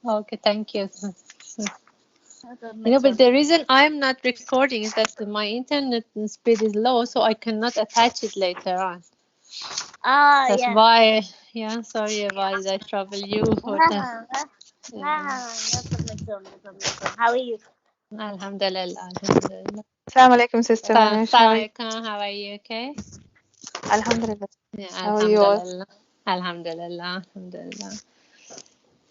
Okay, thank you. But the reason I'm not recording is that my internet speed is low, so I cannot attach it later on. That's Yeah. why. Yeah, sorry about I trouble you for that. Yeah. No problem. How are you? Alhamdulillah, alhamdulillah. Assalamu alaikum, Sister Manish. How are you? Assalamualaikum. How are you? Okay. Alhamdulillah. Yeah, How are you all? alhamdulillah. Alhamdulillah. Alhamdulillah.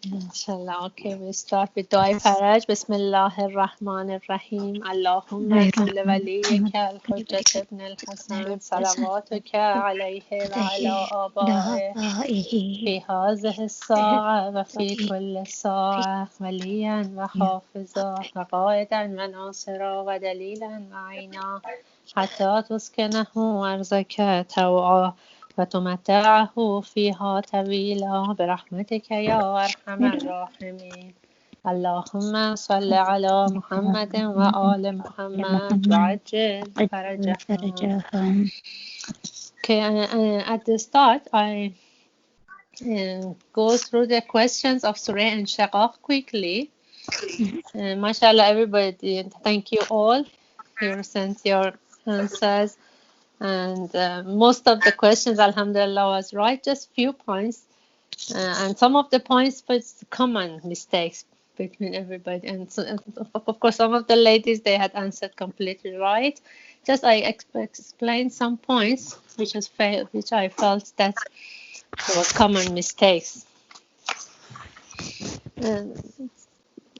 Inshallah. Okay, we start with Dua Faraj. Bismillahir Rahmanir Rahim. Allahumma salli waliyika al-Hujjat ibn al-Hasan. Salawatuka alayhi wa ala abaihi. في هذه الساعة وفي كل ساعة وليا وحافظا وقائدا وناصرا ودليلا معينا حتى تسكنه أرضك طوعا وتمتعه فيها طويلا برحمتك يا أرحم الراحمين. اللهم صل على محمد وآل محمد وعجل فرجهم. Okay, at the start, I go through the questions of Surah Al-Shaqaq quickly. MashaAllah, everybody, thank you all. You sent your answers. And most of the questions, alhamdulillah, was right. Just few points. And some of the points was common mistakes between everybody. And so, of course, some of the ladies, they had answered completely right. Just I explained some points which I felt that there were common mistakes.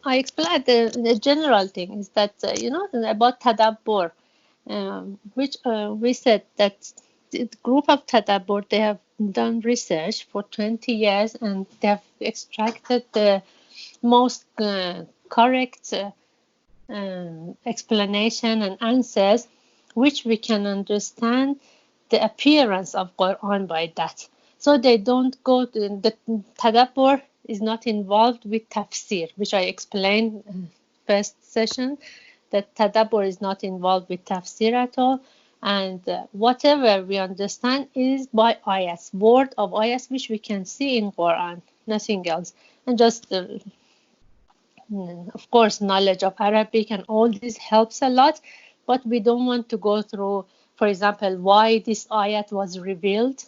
I explained the general thing is that, about tadabbur, which we said that the group of tadabbur, they have done research for 20 years and they have extracted the most correct explanation and answers, which we can understand the appearance of Quran by that. So they don't go to the tadabbur is not involved with tafsir, which I explained first session, that tadabbur is not involved with tafsir at all. And whatever we understand is by ayahs, word of ayahs, which we can see in Quran, nothing else. And just, of course, knowledge of Arabic and all this helps a lot, but we don't want to go through, for example, why this ayat was revealed.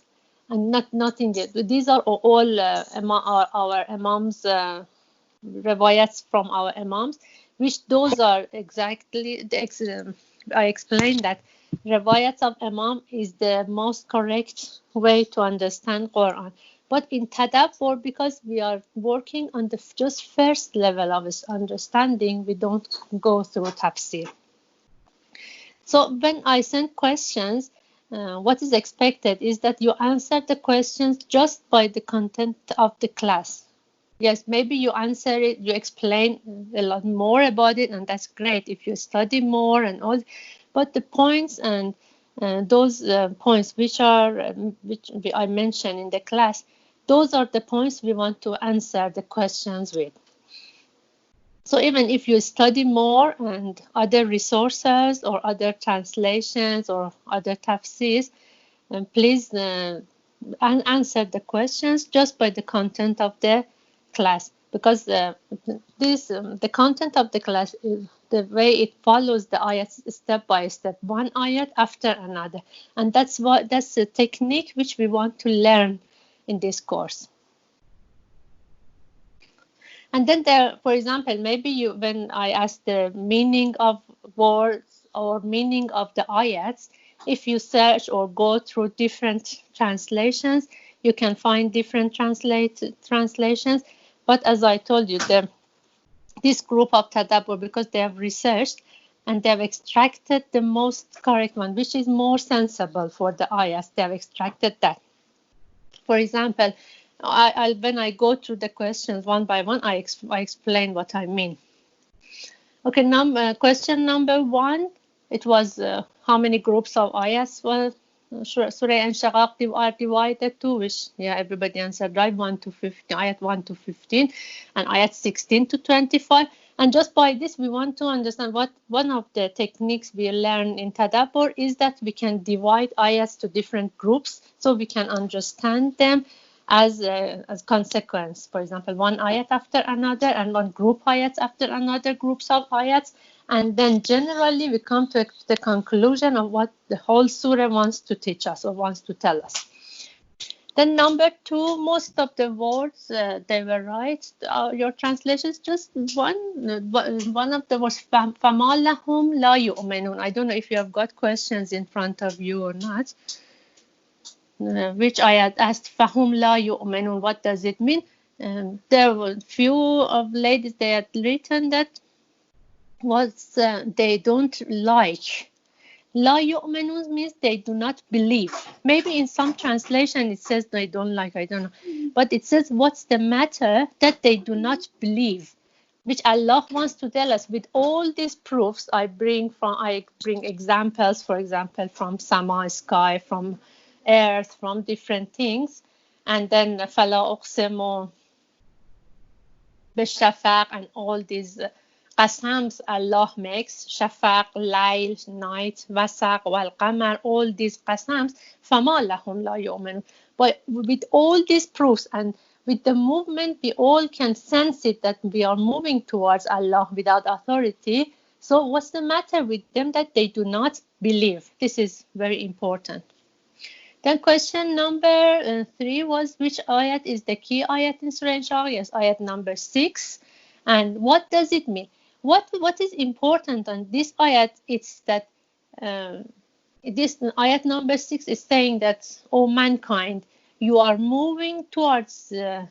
And nothing yet. These are all our imams, riwayats from our imams, which those are exactly I explained that riwayats of imam is the most correct way to understand Quran. But in tadabbur, because we are working on the just first level of understanding, we don't go through tafsir. So when I send questions, what is expected is that you answer the questions just by the content of the class. Yes, maybe you answer it, you explain a lot more about it, and that's great if you study more and all. But the points and those points which I mentioned in the class, those are the points we want to answer the questions with. So even if you study more and other resources or other translations or other tafsirs, please answer the questions just by the content of the class, because the content of the class is the way it follows the ayat step by step, one ayat after another, and that's the technique which we want to learn in this course. And then there, for example, maybe when I ask the meaning of words or meaning of the ayats, if you search or go through different translations, you can find different translations. But as I told you, this group of tadabbur, because they have researched and they have extracted the most correct one, which is more sensible for the ayats, they have extracted that. For example, when I go through the questions one by one, I explain what I mean. Okay, question number 1, it was how many groups of ayahs were Surah Al-Shaqaq are divided to, which everybody answered right, 1 to 15, ayat 1 to 15, and ayat 16 to 25. And just by this, we want to understand what one of the techniques we learn in tadabbur is that we can divide ayats to different groups, so we can understand them as consequence. For example, one ayat after another, and one group ayats after another groups of ayats, and then generally we come to the conclusion of what the whole surah wants to teach us or wants to tell us. Then number 2, most of the words they were right. Your translations, just one of the words, فَمَا لَهُمْ لَا يُؤْمِنُونَ. I don't know if you have got questions in front of you or not. Which I had asked, فَهُمْ لَا يُؤْمِنُونَ. What does it mean? There were few of ladies, they had written that was they don't like. La yu'minun means they do not believe. Maybe in some translation it says they don't like, I don't know. But it says what's the matter that they do not believe, which Allah wants to tell us. With all these proofs I bring examples, for example, from sama, sky, from earth, from different things. And then فَلَا أُقْسِمُ بِالشَّفَقِ and all these qasams Allah makes, shafaq, layl, night, wasaq, wal qamar, all these qasams, فَمَا لَهُمْ لَا يُؤْمِنُونَ. But with all these proofs and with the movement, we all can sense it that we are moving towards Allah without authority. So what's the matter with them that they do not believe? This is very important. Then question number 3 was, which ayat is the key ayat in Surah Inshaqaq? Yes, ayat number 6. And what does it mean? What is important on this ayat? It's that this ayat number 6 is saying that, O mankind, you are moving towards your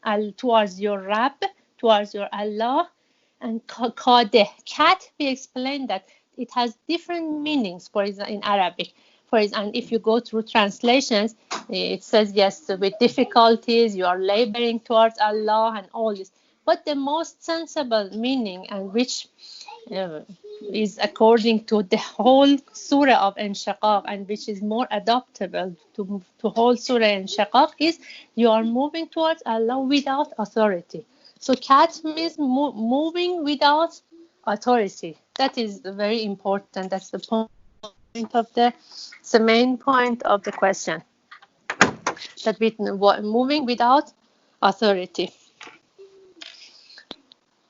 Rabb, towards your Allah. And qadeh, cat, we explained that it has different meanings, for example, in Arabic. And if you go through translations, it says, yes, with difficulties, you are laboring towards Allah and all this. But the most sensible meaning, and which is according to the whole surah of Inshaqaq, and which is more adaptable to whole surah Inshaqaq, is you are moving towards Allah without authority. So cat means moving without authority. That is very important. That's the point of it's the main point of the question. That we moving without authority.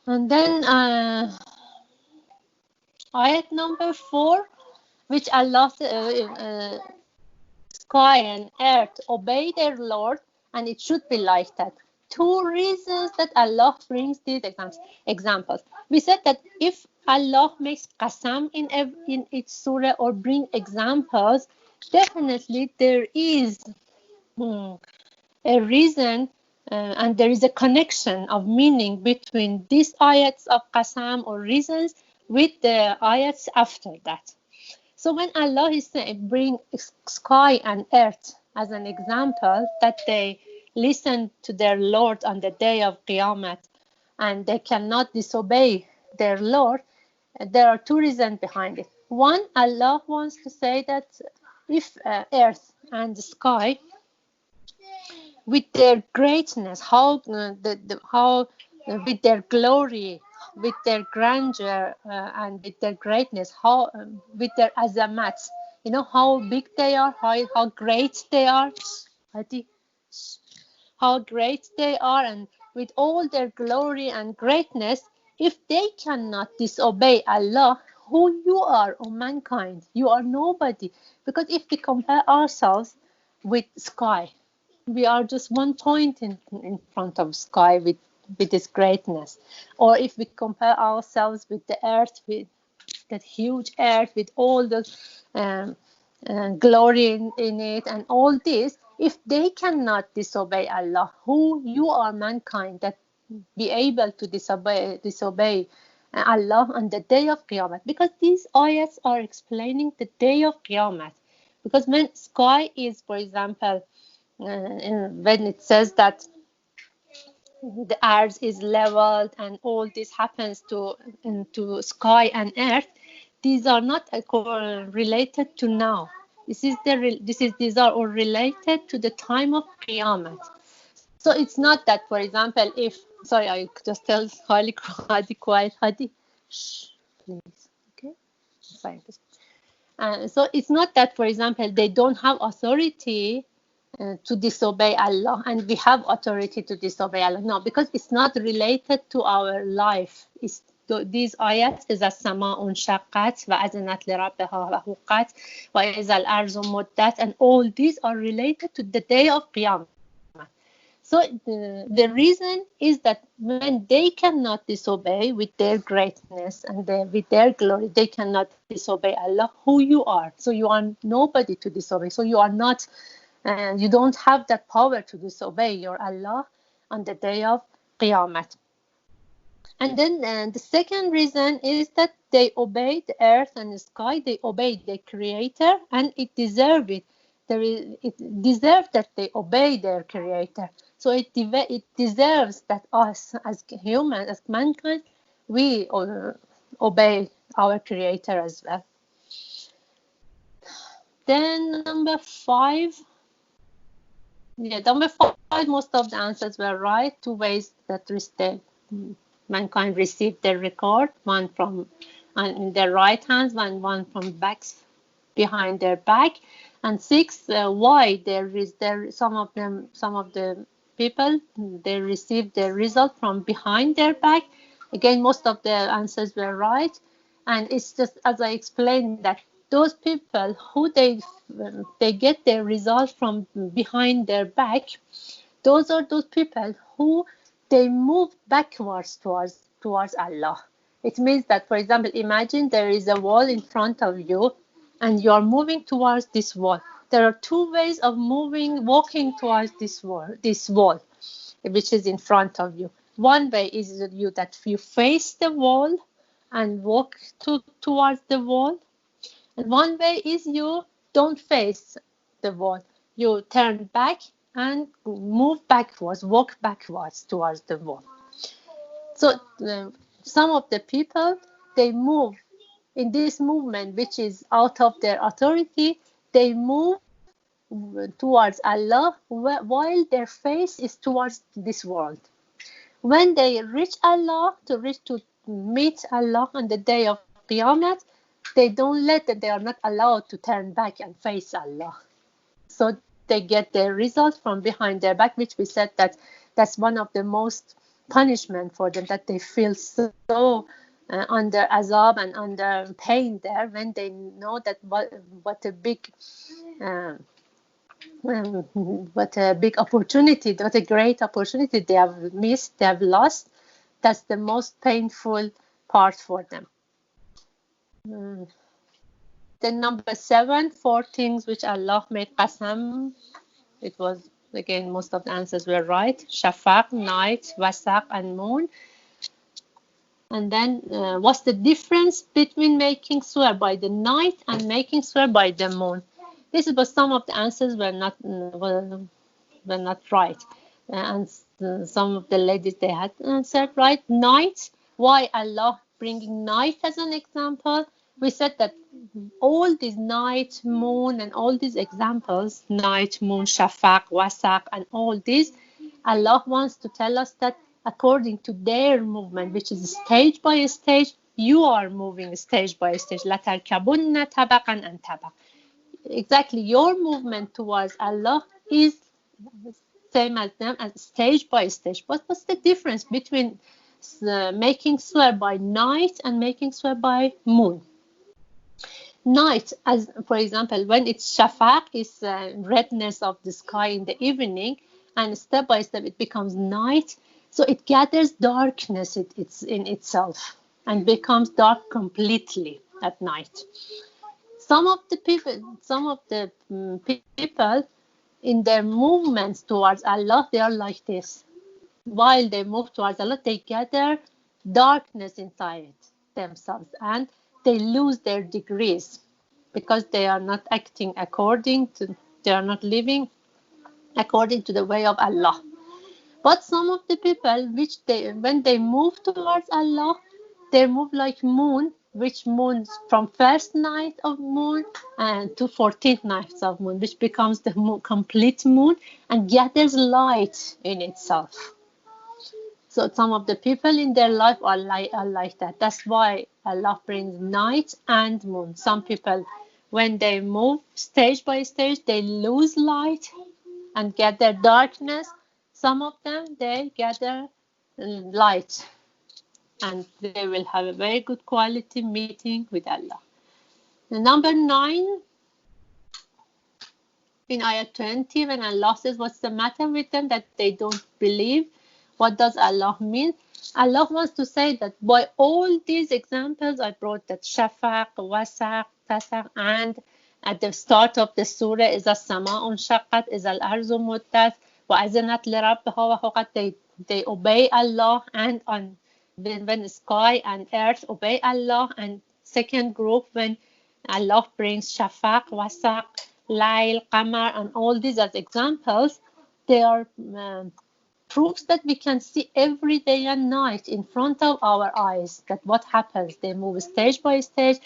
And then ayat number 4, which Allah sky and earth obey their Lord, and it should be like that. 2 reasons that Allah brings these examples. We said that if Allah makes qasam in each surah or bring examples, definitely there is a reason and there is a connection of meaning between these ayats of qasam or reasons with the ayats after that. So when Allah is saying bring sky and earth as an example, that they listen to their Lord on the day of Qiyamah and they cannot disobey their Lord, there are 2 reasons behind it. One, Allah wants to say that if earth and the sky, with their greatness, how with their glory, with their grandeur and with their greatness, how with their azamat, how big they are, how great they are, how great they are, and with all their glory and greatness, if they cannot disobey Allah, who you are, O mankind, you are nobody. Because if we compare ourselves with sky, we are just one point in front of sky with its greatness. Or if we compare ourselves with the earth, with that huge earth, with all the glory in it and all this, if they cannot disobey Allah, who you are, mankind, that be able to disobey Allah on the day of Qiyamah? Because these ayats are explaining the day of Qiyamah. Because when sky is, for example, when it says that the earth is leveled and all this happens to sky and earth, these are not related to now. These are all related to the time of Qiyamah. So it's not that, for example, I just tell Hadi quiet, Hadi, shh, please, okay, fine. So it's not that, for example, they don't have authority to disobey Allah, and we have authority to disobey Allah. No, because it's not related to our life. These ayats is as-sama'u shaqqat wa azanat li rabbiha wa huqqat wa iza al-arzu muddat, and all these are related to the day of Qiyamah. So the reason is that when they cannot disobey with their greatness and with their glory, they cannot disobey Allah, who you are. So you are nobody to disobey. So you are not, you don't have that power to disobey your Allah on the day of Qiyamah. And then the second reason is that they obey the earth and the sky. They obey the Creator, and it deserves it. It deserves that they obey their Creator. So it deserves that us as humans, as mankind, we obey our Creator as well. Then number 5. Number 5, most of the answers were right. 2 ways that mankind received their record, one from in their right hands, one from backs behind their back, and 6, why some of the people they received their result from behind their back. Again, most of the answers were right, and it's just as I explained that those people who they get their result from behind their back, those are those people who they move backwards towards Allah. It means that, for example, imagine there is a wall in front of you and you are moving towards this wall. There are 2 ways of walking towards this wall, which is in front of you. One way is that you face the wall and walk towards the wall. And one way is you don't face the wall. You turn back and move backwards, walk backwards towards the wall. So some of the people, they move in this movement, which is out of their authority. They move towards Allah while their face is towards this world. When they reach Allah, to meet Allah on the day of Qiyamah, they are not allowed to turn back and face Allah. So they get their result from behind their back, which we said that's one of the most punishment for them, that they feel so under azab and under pain there when they know that what a big opportunity, what a great opportunity they have missed, they have lost. That's the most painful part for them. Then number 7, 4 things which Allah made qasam. It was, again, most of the answers were right. Shafaq, night, wasaq, and moon. And then what's the difference between making swear by the night and making swear by the moon? This is, but some of the answers were not right. And some of the ladies, they had answered right. Night, why Allah bringing night as an example? We said that all these night, moon, and all these examples, night, moon, shafaq, wasaq, and all these, Allah wants to tell us that according to their movement, which is stage by stage, you are moving stage by stage. لَتَرْكَبُنَّ طَبَقًا عَنْ طَبَقٍ. Exactly, your movement towards Allah is same as them, as stage by stage. But what's the difference between making swear by night and making swear by moon? Night, as for example, when it's shafaq, is redness of the sky in the evening, and step by step it becomes night. So it gathers darkness it's in itself and becomes dark completely at night. Some of the people in their movements towards Allah, they are like this. While they move towards Allah, they gather darkness inside themselves and they lose their degrees because they are not acting they are not living according to the way of Allah. But some of the people, when they move towards Allah, they move like moon, which moons from first night of moon and to 14th nights of moon, which becomes the complete moon and gathers light in itself. So some of the people in their life are like that. That's why Allah brings night and moon. Some people, when they move stage by stage, they lose light and gather darkness. Some of them, they gather light, and they will have a very good quality meeting with Allah. Number 9, in ayah 20, when Allah says, what's the matter with them that they don't believe? What does Allah mean? Allah wants to say that by all these examples I brought, that shafaq, wasaq, tasaq, and at the start of the surah is as-sama'un shaqqat, is al-arzu muddat, wa azinat li rabbiha wa huqat. They obey Allah, and when the sky and earth obey Allah. And second group, when Allah brings shafaq, wasaq, layl, qamar, and all these as examples, they are proofs that we can see every day and night in front of our eyes, that what happens, they move stage by stage,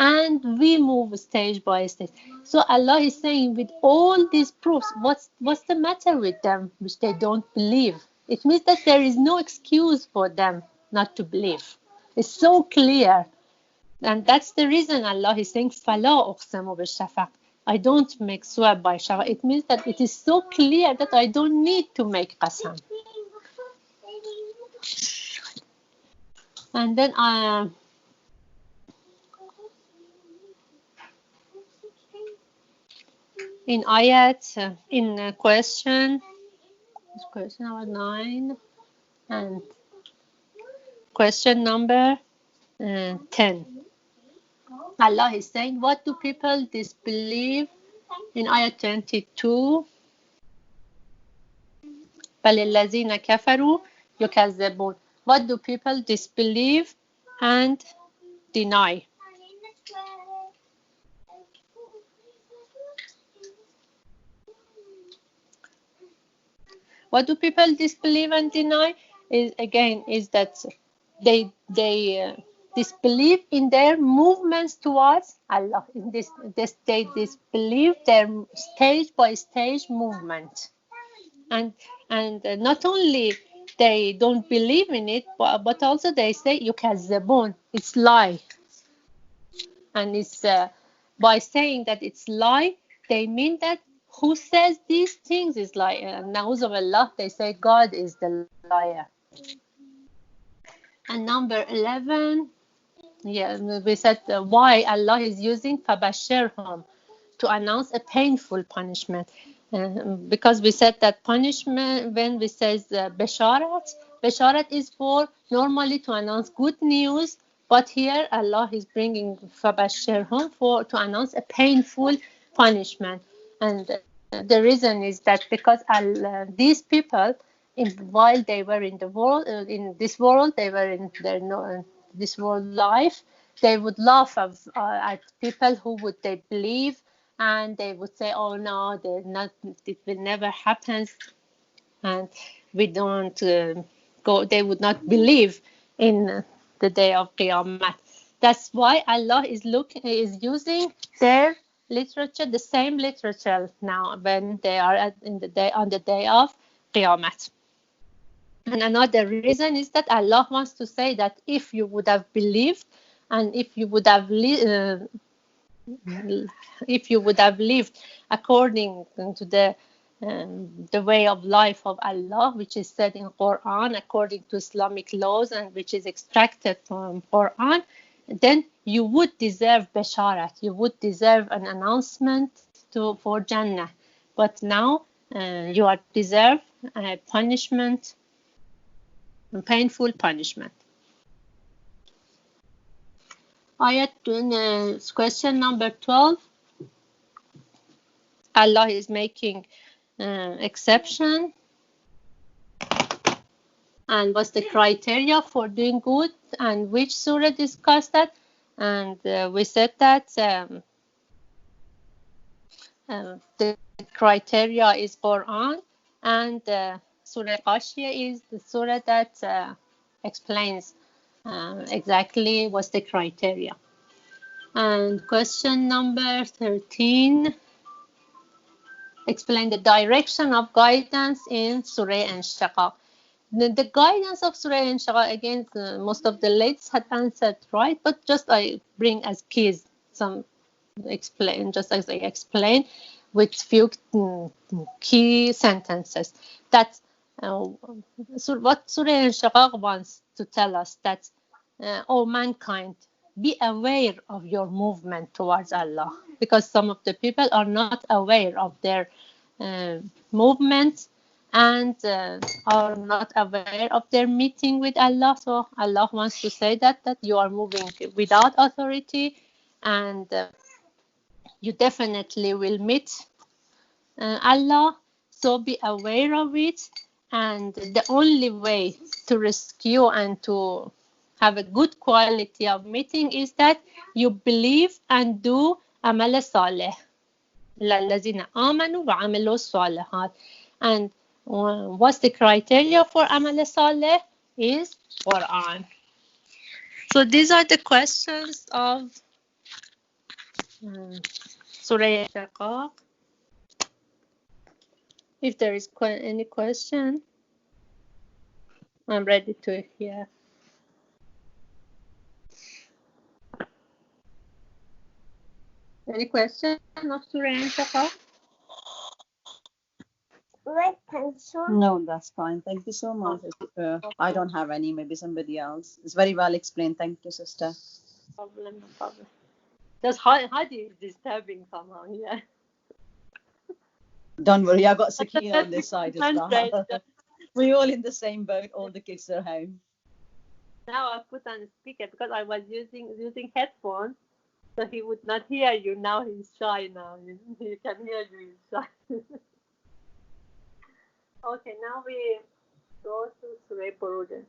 and we move stage by stage. So Allah is saying, with all these proofs, what's the matter with them which they don't believe? It means that there is no excuse for them not to believe. It's so clear. And that's the reason Allah is saying, فَلَا أُقْسِمُ بِالشَّفَقِ. I don't make swear by shafaq. It means that it is so clear that I don't need to make qasam. And then in ayat, in question number 9 and question number 10, Allah is saying, what do people disbelieve? In ayat 22, بَلِ الَّذِينَ كَفَرُوا يُكَذِّبُونَ. What do people disbelieve and deny? What do people disbelieve and deny? Is that they disbelieve in their movements towards Allah. They disbelieve their stage by stage movement, and not only they don't believe in it, but also they say yukazzabun, it's lie. And it's by saying that it's lie, they mean that who says these things is lie. And na'uzubillah, they say God is the liar. And number 11, we said why Allah is using fabashirhum, to announce a painful punishment. Because we said that punishment, when we say Besharat is for normally to announce good news, but here Allah is bringing fabashirhum to announce a painful punishment. And the reason is that because these people, while they were in the world, in this world, they were in their this world life, they would laugh at people who would they believe, and they would say, "Oh no, it will never happen," and we don't go. They would not believe in the day of Qiyamah. That's why Allah is using their literature, the same literature now when they are on the day of Qiyamah. And another reason is that Allah wants to say that if you would have believed, and if you would have lived according to the way of life of Allah, which is said in Quran according to Islamic laws and which is extracted from Quran, then you would deserve Basharat. You would deserve an announcement for Jannah. But now you are deserve a punishment, a painful punishment. Question number 12. Allah is making exception. And what's the criteria for doing good? And which surah discussed that? And we said that the criteria is Quran, and Surah Ghashiyah is the surah that explains exactly what's the criteria. And question number 13, explain the direction of guidance in Surah Inshiqaq. The guidance of Surah Inshiqaq, again, most of the ladies had answered right, but just I bring as keys some explain, just as I explained. with few key sentences. That what Surah Al-Shaqaq wants to tell us that, oh mankind, be aware of your movement towards Allah, because some of the people are not aware of their movement and are not aware of their meeting with Allah. So Allah wants to say that you are moving without authority, and you definitely will meet Allah. So be aware of it, and the only way to rescue and to have a good quality of meeting is that you believe and do amal salih. للذين آمنوا وعملوا الصالحات. And what's the criteria for amal salih is Quran. So these are the questions of Surah Al-Shaqaq. If there is any question, I'm ready to hear. Any question of Surah Al-Shaqaq? No, that's fine. Thank you so much. I don't have any. Maybe somebody else. It's very well explained. Thank you, sister. No problem. Just Hadi is disturbing somehow here. Don't worry, I got Sakina on this side as well. We're all in the same boat. All the kids are home. Now I put on speaker because I was using headphones, so he would not hear you. Now he's shy. Now he can hear you. He's shy. Okay, now we go to Surah Buruj.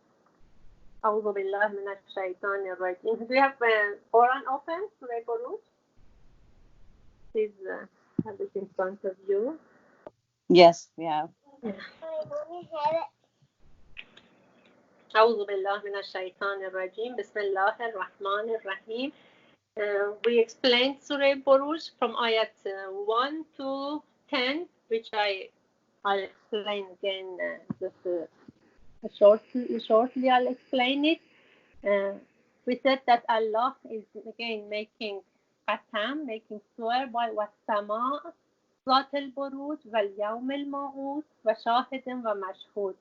أعوذ بالله من الشيطان الرجيم. Do you have Quran open, Surah Buruj? Please have it in front of you. Yes, we have. أعوذ بالله من الشيطان الرجيم. بسم الله الرحمن الرحيم. We explained Surah Buruj from ayat 1 to 10, which I'll explain again shortly. I'll explain it. We said that Allah is again making qatam, making swear by والسماء ذات البروج واليوم الموعود وشاهد ومشهود.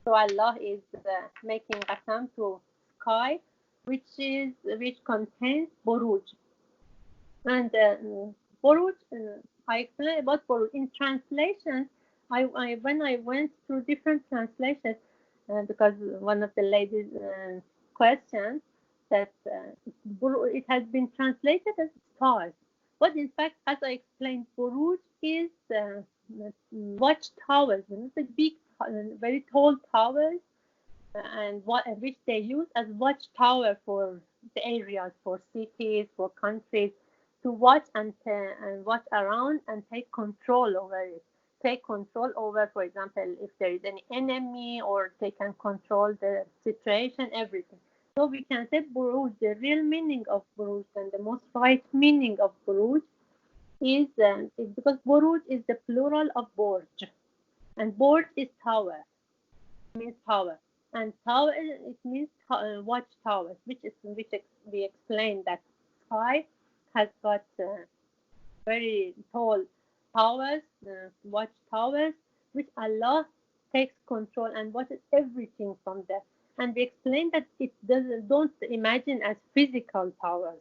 So Allah is making qatam to sky, which contains buruj. And buruj, I explained about buruj in translation. When I went through different translations, because one of the ladies questioned that it has been translated as stars, but in fact, as I explained, buruj is watchtowers, the big, very tall towers, and which they use as watchtower for the areas, for cities, for countries, to watch and watch around and take control over it. Take control over, for example, if there is any enemy, or they can control the situation, everything. So we can say buruj, the real meaning of buruj and the most right meaning of buruj is because buruj is the plural of burj, and burj is tower, means tower, and tower it means watchtowers, which we explained that sky has got very tall towers, watchtowers, which Allah takes control and watches everything from there. And we explained that it don't imagine as physical towers.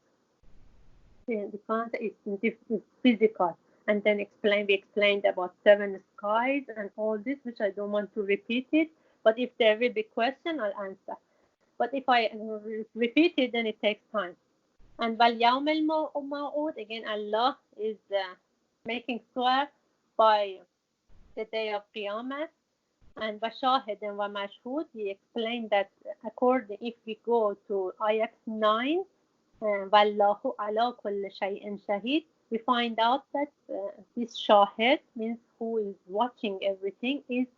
The concept is physical. And then we explained about 7 skies and all this, which I don't want to repeat it. But if there will be question, I'll answer. But if I repeat it, then it takes time. And وَالْيَوْمِ الْمَوْعُودِ, again, Allah is making swear by the day of Qiyamah. And وَشَاهِدٍ وَمَشْهُودٍ, we explained that if we go to ayat 9, وَاللَّهُ عَلَى كُلِّ شَيْءٍ شَهِيدٍ, we find out that this shahid means who is watching everything, it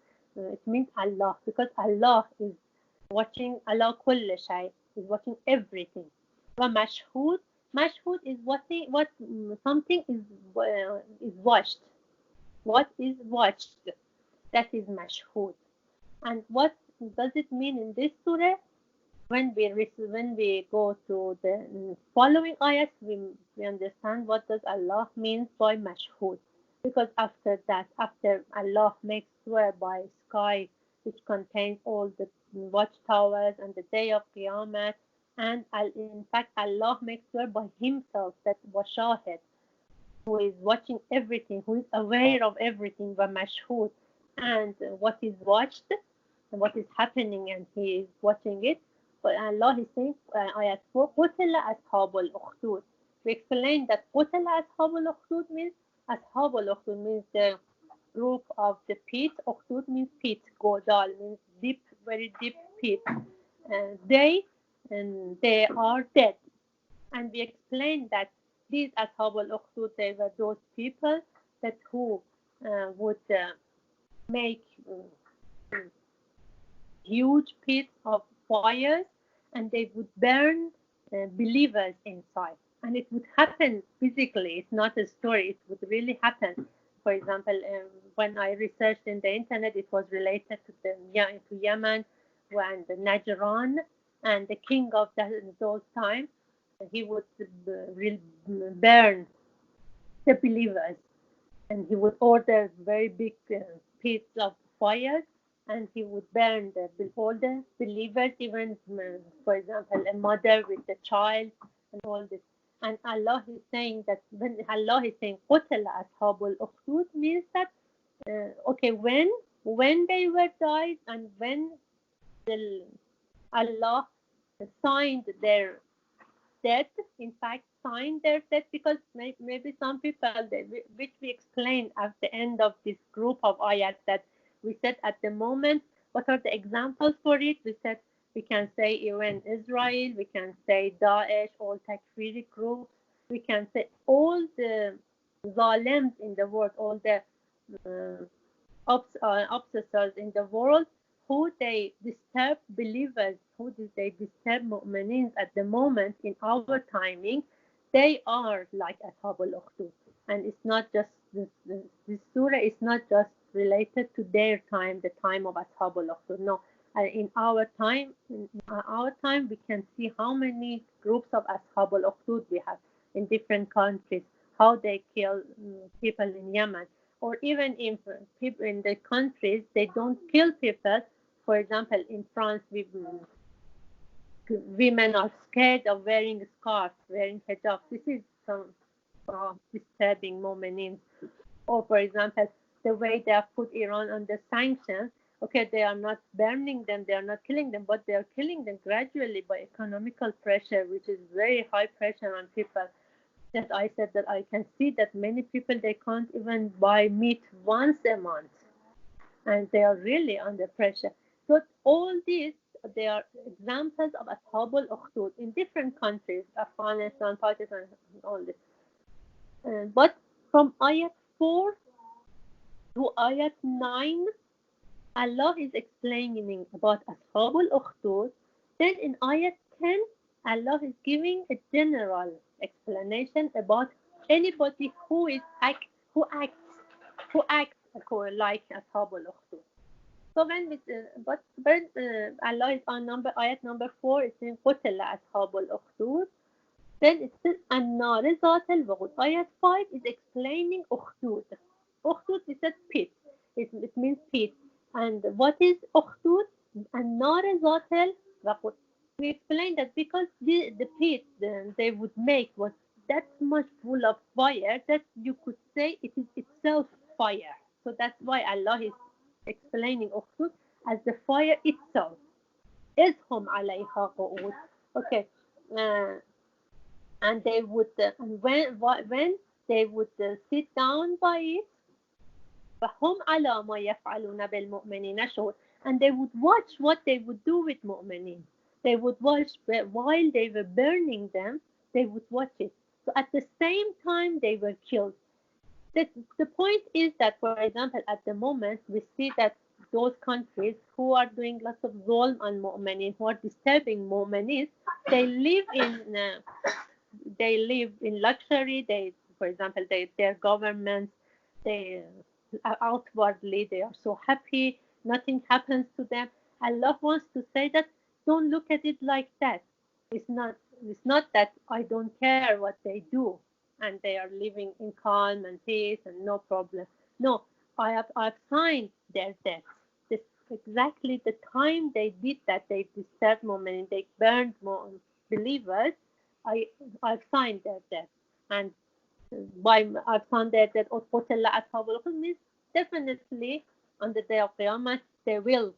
means Allah, because Allah is watching, ala kulli shay, is watching everything. وَمَشْهُودٍ, mashhud is what something is watched. What is watched? That is mashhud. And what does it mean in this surah? When we go to the following ayat, we understand what does Allah means by mashhud. because after that, after Allah makes swear by sky, which contains all the watchtowers and the day of Qiyamah, and in fact Allah makes swear by Himself that Washahid, who is watching everything, who is aware of everything, ومشهود, and what is watched and what is happening, and He is watching it. But Allah is saying, ayat 4, قُتِلَ أَصْحَابُ الْأُخْدُودِ. We explained that قُتِلَ أَصْحَابُ الْأُخْدُودِ means, أصحاب الأخدود means the group of the pit. Ukhdud means pit. Godal means deep, very deep pit. They are dead. And we explained that these Ashab al-Ukhdud, they were those people that who would make huge pits of fires, and they would burn believers inside. And it would happen physically. It's not a story. It would really happen. For example, when I researched in the internet, it was related to Yemen, when the Najran, and the king of those times, he would burn the believers, and he would order very big pits of fire, and he would burn all the believers, even, for example, a mother with the child, and all this. And Allah is saying that when Allah is saying قُتِلَ أَصْحَابُ الْأُخْدُودِ means that okay, when they were died, and when Allah signed their death, in fact signed their death, because maybe some people, which we explained at the end of this group of ayats, that we said at the moment, what are the examples for it? We said we can say even Israel, we can say Daesh, all Takfiri groups, we can say all the zalims in the world, all the obsessors in the world, who they disturb believers, who they disturb mu'minins at the moment in our timing, they are like Ashab al-Ukhdud. And it's not just, this surah is not just related to their time, the time of Ashab al-Ukhdud. No, in our time, we can see how many groups of Ashab al-Ukhdud we have in different countries, how they kill people in Yemen, or even in people in the countries, they don't kill people. For example, in France, women are scared of wearing scarves, wearing hijab. This is some disturbing moments. Or, for example, the way they have put Iran under sanctions. Okay, they are not burning them, they are not killing them, but they are killing them gradually by economical pressure, which is very high pressure on people. That I said that I can see that many people, they can't even buy meat once a month, and they are really under pressure. So all these, they are examples of Ashab al-Ukhdud in different countries, Afghanistan, Pakistan, all this. But from ayat 4 to ayat 9, Allah is explaining about Ashab al-Ukhdud. Then in ayat 10, Allah is giving a general explanation about anybody who acts like Ashab al-Ukhdud. So when Allah is on ayat number 4, it's in قُتِلَ أَصْحَابُ الْأُخْدُودِ. Then it says النَّارِ ذَاتِ الْوَقُودِ. Ayat 5 is explaining Ukhdud. Ukhdud is a pit. It means pit. And what is Ukhdud? النَّارِ ذَاتِ الْوَقُودِ. We explained that because the pit they would make was that much full of fire that you could say it is itself fire. So that's why Allah is explaining Ukhdud as the fire itself. إِذْهُمْ عَلَيْهَا قُعُودٌ. Okay. And they would, when they would sit down by it, فَهُمْ عَلَى مَا يَفْعَلُونَ بِالْمُؤْمِنِينَ شُهُودٌ. And they would watch what they would do with mu'minin. They would watch while they were burning them, they would watch it. So at the same time they were killed. The point is that, for example, at the moment we see that those countries who are doing lots of zulm on mu'minin, who are disturbing mu'minin, they live in luxury. For example, their governments, they outwardly they are so happy, nothing happens to them. Allah wants to say that don't look at it like that. It's not that I don't care what they do, and they are living in calm and peace and no problem. No, I've signed their death. This exactly the time they did that, they disturbed mu'minin, they burned believers. I've signed their death, and by I've signed their death. Means definitely on the day of Qiyamah they will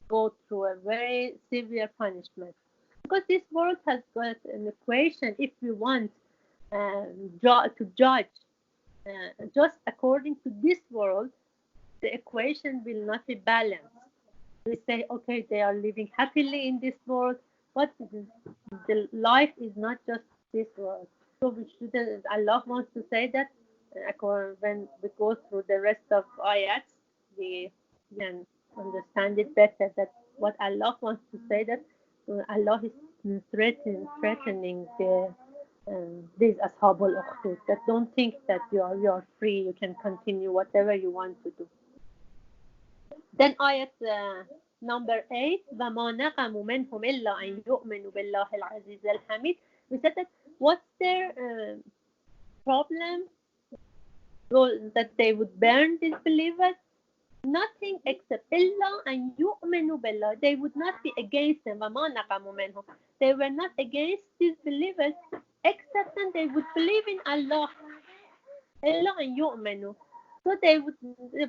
go through a very severe punishment, because this world has got an equation. If we want to judge just according to this world, the equation will not be balanced. We say, okay, they are living happily in this world, but the life is not just this world. So we shouldn't. Allah wants to say that when we go through the rest of ayats, we can understand it better. That what Allah wants to say, that Allah is threatening these ashabul ukhdud, that don't think that you are free, you can continue whatever you want to do. Then ayat number 8, وَمَا نَقَمُوا مِنْهُمْ إِلَّا أَنْ يُؤْمِنُوا بِاللَّهِ الْعَزِيزِ الْحَمِيدِ. We said that what's their problem? That they would burn these believers? Nothing except إِلَّا أَنْ يُؤْمِنُوا بِاللَّهِ. They would not be against them. وَمَا نَقَمُوا مِنْهُمْ. They were not against these believers, except that they would believe in Allah. إِلَّا أَنْ يُؤْمِنُوا. So there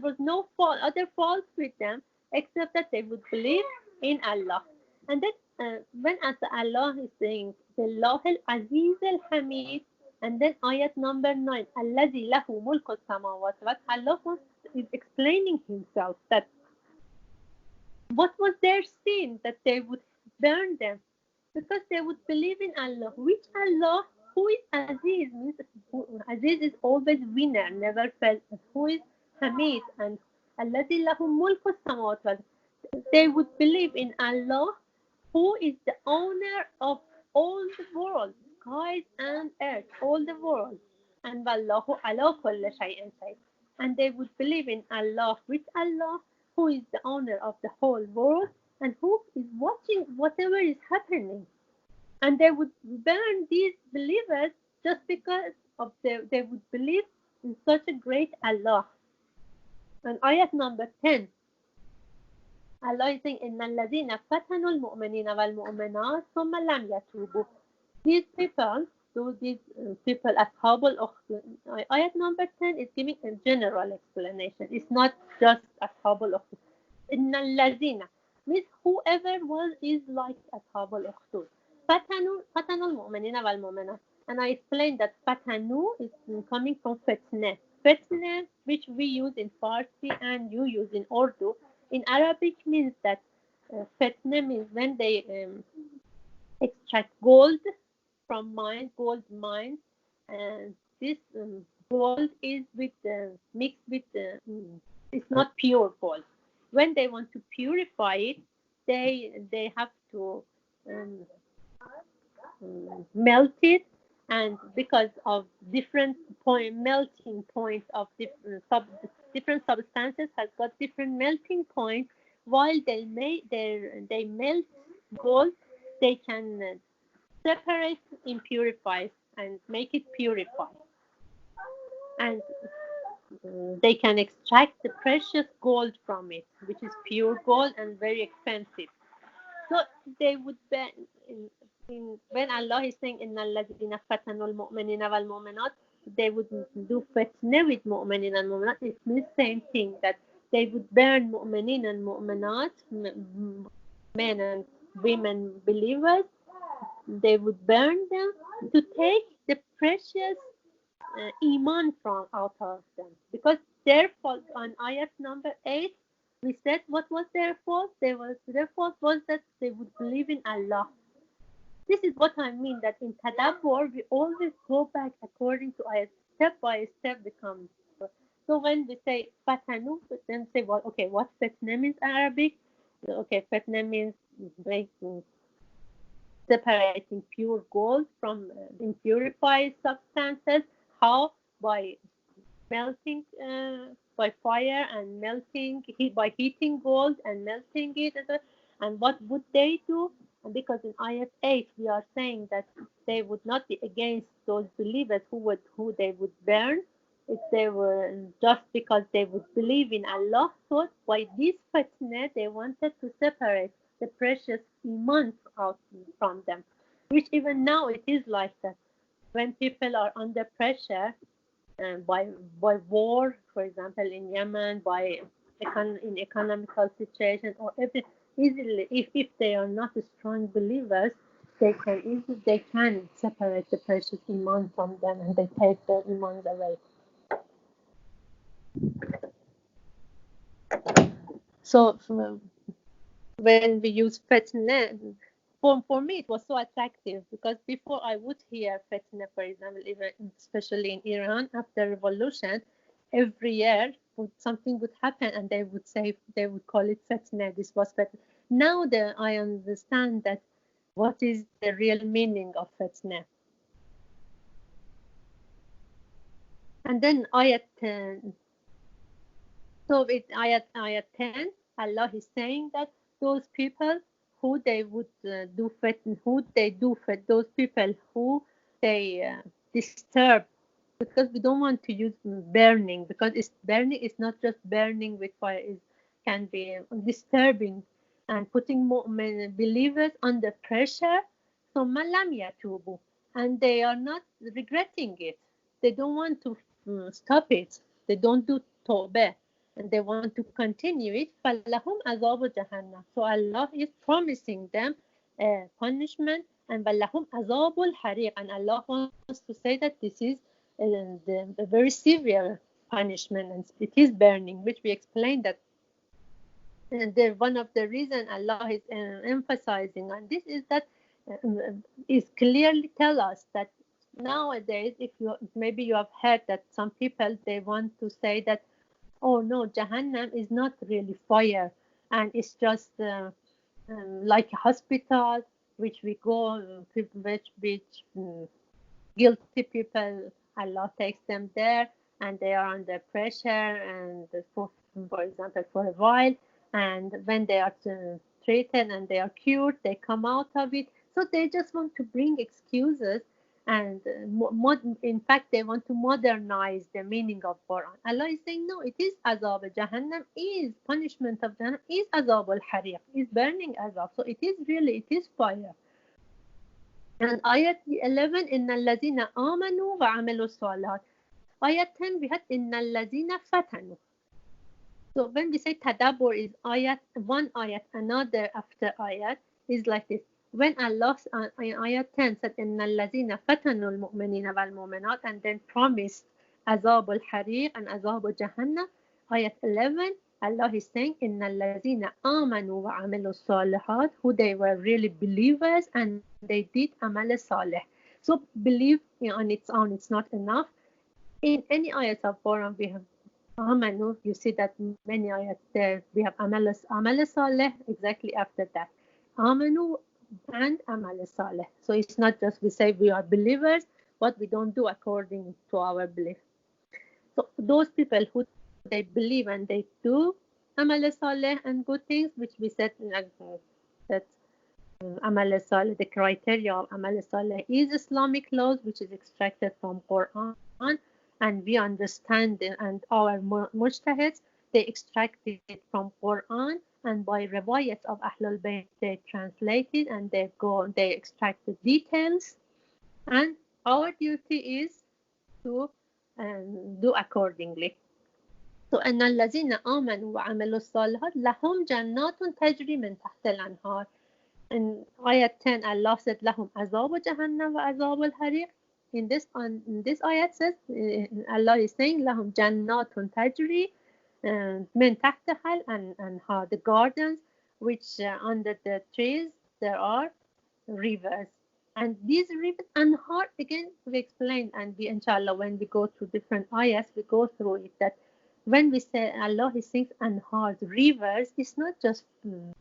was no other fault with them except that they would believe in Allah. And then when Allah is saying Billah al-Aziz al-Hamid, and then ayat number 9, الَّذِي لَهُ مُلْكُ السَّمَاوَاتِ وَالْأَرْضِ, Allah is explaining himself, that what was their sin that they would burn them, because they would believe in Allah. Which Allah? Who is Aziz? Means Aziz is always winner, never fails. Who is Hamid? And الَّذِي لَهُ مُلْكُ السَّمَاوَاتِ وَالْأَرْضِ. They would believe in Allah, who is the owner of all the world, skies and earth, all the world. And وَاللَّهُ عَلَى كُلِّ شَيْءٍ قَدِيرٌ. And they would believe in Allah, which Allah, who is the owner of the whole world and who is watching whatever is happening. And they would burn these believers just because of they would believe in such a great Allah. And ayat number 10, Allah is saying, إِنَّ الَّذِينَ فَتَنُوا الْمُؤْمِنِينَ وَالْمُؤْمِنَاتِ ثُمَّ لَمْ يَتُوبُوا. These people, Ashabul Ukhdud. Ayat number 10 is giving a general explanation. It's not just Ashabul Ukhdud. إِنَّ الَّذِينَ means whoever is like Ashabul Ukhdud. فَتَنُوا الْمُؤْمِنِينَ وَالْمُؤْمِنَاتِ. And I explained that fatanu is coming from fitna. Fitna, which we use in Farsi and you use in Urdu. In Arabic means that fitna means when they extract gold from gold mines, and this gold is mixed with it's not pure gold. When they want to purify it, they have to melt it, and because of different melting points of different substances has got different melting points. While they melt gold, they can separate impurifies and make it purified, and they can extract the precious gold from it, which is pure gold and very expensive. So they would when Allah is saying إِنَّ الَّذِينَ فَتَنُوا الْمُؤْمِنِينَ وَالْمُؤْمِنَاتِ, they would do fitna with mu'minin and mu'minat. It means same thing, that they would burn mu'minin and mu'minat, men and women believers. They would burn them to take the precious iman from out of them, because their fault on ayat number 8 we said what was their fault. Their fault was that they would believe in Allah. This is what I mean, that in tadabbur we always go back according to ayat, step by step becomes. So when we say fatanu, then say, well, okay, what fitna means Arabic? Okay, fitna means separating pure gold from impurified substances. How? By melting by fire and by heating gold and melting it. And what would they do? And because in ayat 8 we are saying that they would not be against those believers who they would burn if they were just because they would believe in Allah. So by this fitna, they wanted to separate the precious iman out from them, which even now it is like that. When people are under pressure by war, for example, in Yemen, in economical situation, or easily, if they are not strong believers, they can separate the precious iman from them, and they take their imans away. So when we use fitna, for me it was so attractive because before I would hear fitna, for example, even especially in Iran after revolution, every year something would happen and they would call it fitna. This was fitna. Now that I understand that what is the real meaning of fitna. And then ayat 10. So with ayat 10, Allah is saying that those people who they would do fitna, those people who they disturb, because we don't want to use burning, because burning is not just burning with fire, it can be disturbing and putting believers under pressure. So malam yatubu, and they are not regretting it. They don't want to stop it. They don't do tawbah and they want to continue it. فَلَهُمْ عَذَابُ جَهَنَّمَ. So Allah is promising them punishment, and وَلَهُمْ عَذَابُ الْحَرِيقِ, and Allah wants to say that this is a very severe punishment, and it is burning, which we explained that. And one of the reasons Allah is emphasizing on this is that is clearly tell us that nowadays, if maybe you have heard that some people they want to say that, oh no, Jahannam is not really fire, and it's just like a hospital which we go, which guilty people, Allah takes them there, and they are under pressure, and for example, for a while, and when they are treated and they are cured, they come out of it. So they just want to bring excuses, and in fact, they want to modernize the meaning of Quran. Allah is saying, no, it is azab. Jahannam is punishment of Jahannam, is azab al-hariq, is burning azab. So it is fire. And ayat 11, إن الذين آمنوا وعملوا الصالحات. Ayat 10, we had إن الذين فتنوا. So when we say tadabbur is one ayat, another after ayat, is like this. When Allah in ayat 10 said إن الذين فتنوا المؤمنين والمؤمنات, and then promised azab al-hariq and azab al-jahannam, ayat 11, Allah is saying إن الذين آمنوا وعملوا الصالحات, who they were really believers and they did amal salih. So believe on its own, it's not enough. In any ayat of Quran we have amanu, you see that many ayats there we have amal salih exactly after that. Amanu and amal salih. So it's not just we say we are believers, but we don't do according to our belief. So those people who they believe and they do amal salih and good things, which we said that amal salih, the criteria of amal salih is Islamic laws, which is extracted from Quran, and we understand it, and our mujtahids, they extracted it from Quran, and by riwayat of Ahlul Bayt, they translated and they extract the details, and our duty is to do accordingly. So أن الذين آمنوا وعملوا الصالحات لهم جنات تجري من تحت الأنهار. In ayat 10, Allah said لهم عذاب جهنم وعذاب الحريق. In this ayat says Allah is saying لهم جنات تجري من تحتها الأنهار, the gardens which under the trees there are rivers. And these rivers, anhar, again we explained, and we inshallah when we go through different ayats we go through it, that when we say Allah is saying anhar, rivers, it's not just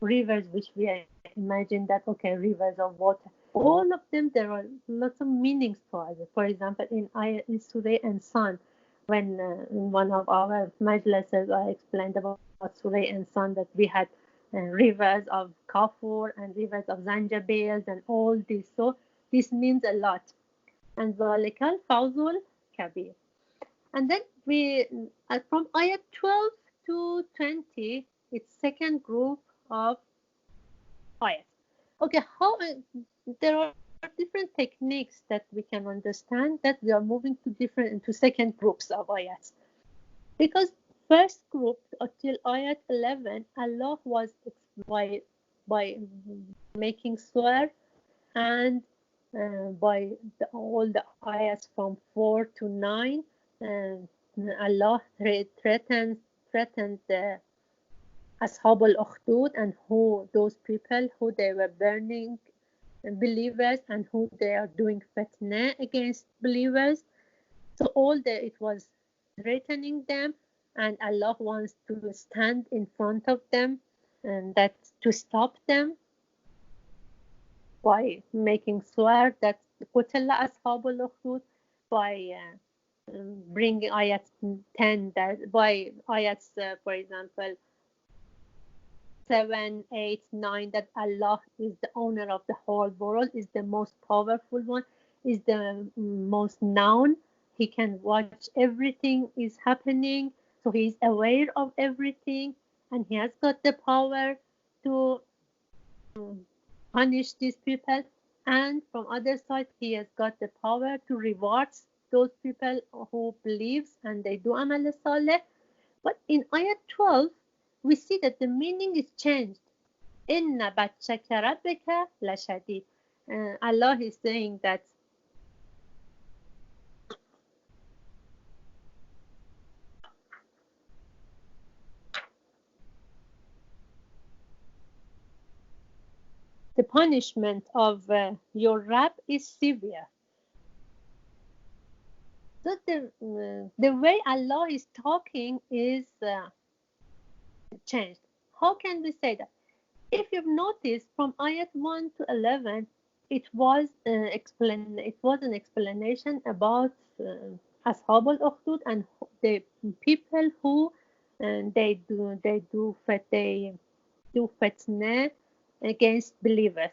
rivers which we imagine that okay, rivers of water. All of them, there are lots of meanings for it. For example, in Surah Insan, when in one of our majlises I explained about Surah Insan, that we had rivers of kafur and rivers of zanjabils and all this. So This means a lot. And ذَلِكَ الْفَوْزُ الْكَبِيرُ. And then we, from ayat 12 to 20, it's second group of ayat. Okay, how there are different techniques that we can understand that we are moving to second groups of ayats. Because first group until ayat 11, Allah was by making surah and by all the ayats from 4 to 9, Allah threatened the Ashab al-Ukhdud and those people who they were burning believers and who they are doing fitna against believers. So it was threatening them, and Allah wants to stand in front of them and that to stop them by making swear that Qutila Ashab al-Ukhdud, by bringing ayat 10, that by ayats, for example, 7, 8, 9, that Allah is the owner of the whole world, is the most powerful one, is the most known. He can watch everything is happening, so he is aware of everything, and he has got the power to punish these people. And from other side, he has got the power to reward those people who believes and they do amal saleh. But in ayat 12, we see that the meaning is changed. Inna batshaka rabbika lashadid. Allah is saying that the punishment of your Rabb is severe. So the way Allah is talking is changed. How can we say that? If you've noticed from ayat 1 to 11, it was an explanation about Ashab al-Ukhdud and the people who they do fitna against believers.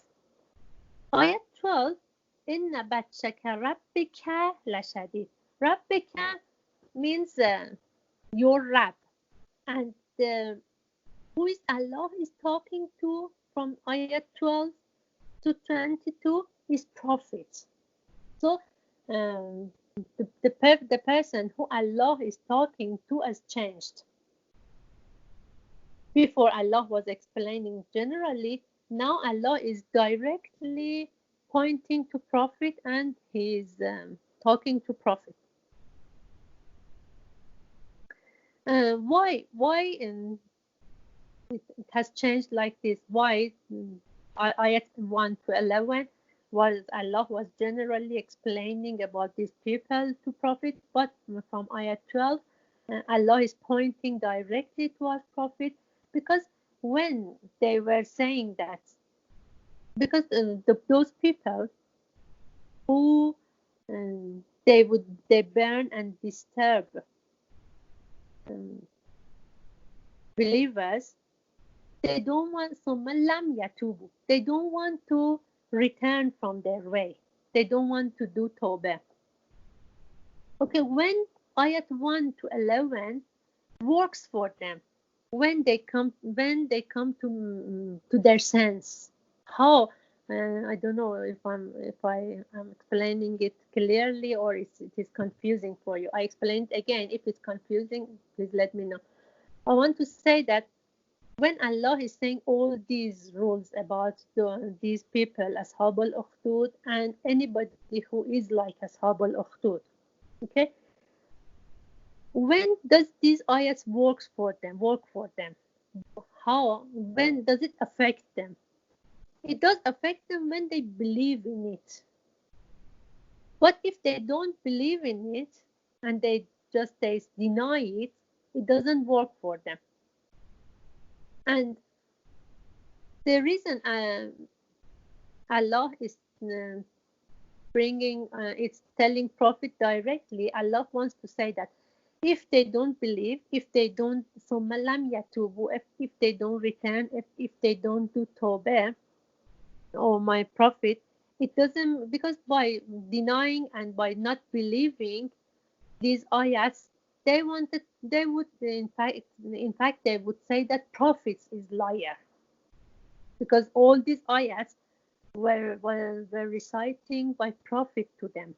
Ayat 12, Inna batshaka rabbika lashadid. Rabbika means your Rabb, and who is Allah is talking to from ayat 12 to 22 is prophets. So the person who Allah is talking to has changed. Before Allah was explaining generally, now Allah is directly pointing to prophet and he is talking to prophet. Why it has changed like this? Why ayat 1 to 11 was Allah was generally explaining about these people to prophet, but from ayat 12 Allah is pointing directly towards prophet, because when they were saying that, because those people who they burn and disturb believers, they don't want lam yatubu. They don't want to return from their way. They don't want to do tawbah. Okay, when ayat 1 to 11 works for them, when they come to their sense. How? I don't know if I am explaining it clearly or it is confusing for you. I explained again. If it's confusing, please let me know. I want to say that when Allah is saying all these rules about these people, Ashab al-Ukhdud, and anybody who is like Ashab al-Ukhdud, okay? When does these ayats work for them? How? When does it affect them? It does affect them when they believe in it. But if they don't believe in it and they deny it, it doesn't work for them. And the reason Allah is it's telling Prophet directly, Allah wants to say that if they don't believe, if they don't if they don't return, if they don't do tawbah, oh my Prophet, It doesn't, because by denying and by not believing these ayats, they would, in fact, they would say that prophets is liar, because all these ayats were reciting by prophet to them.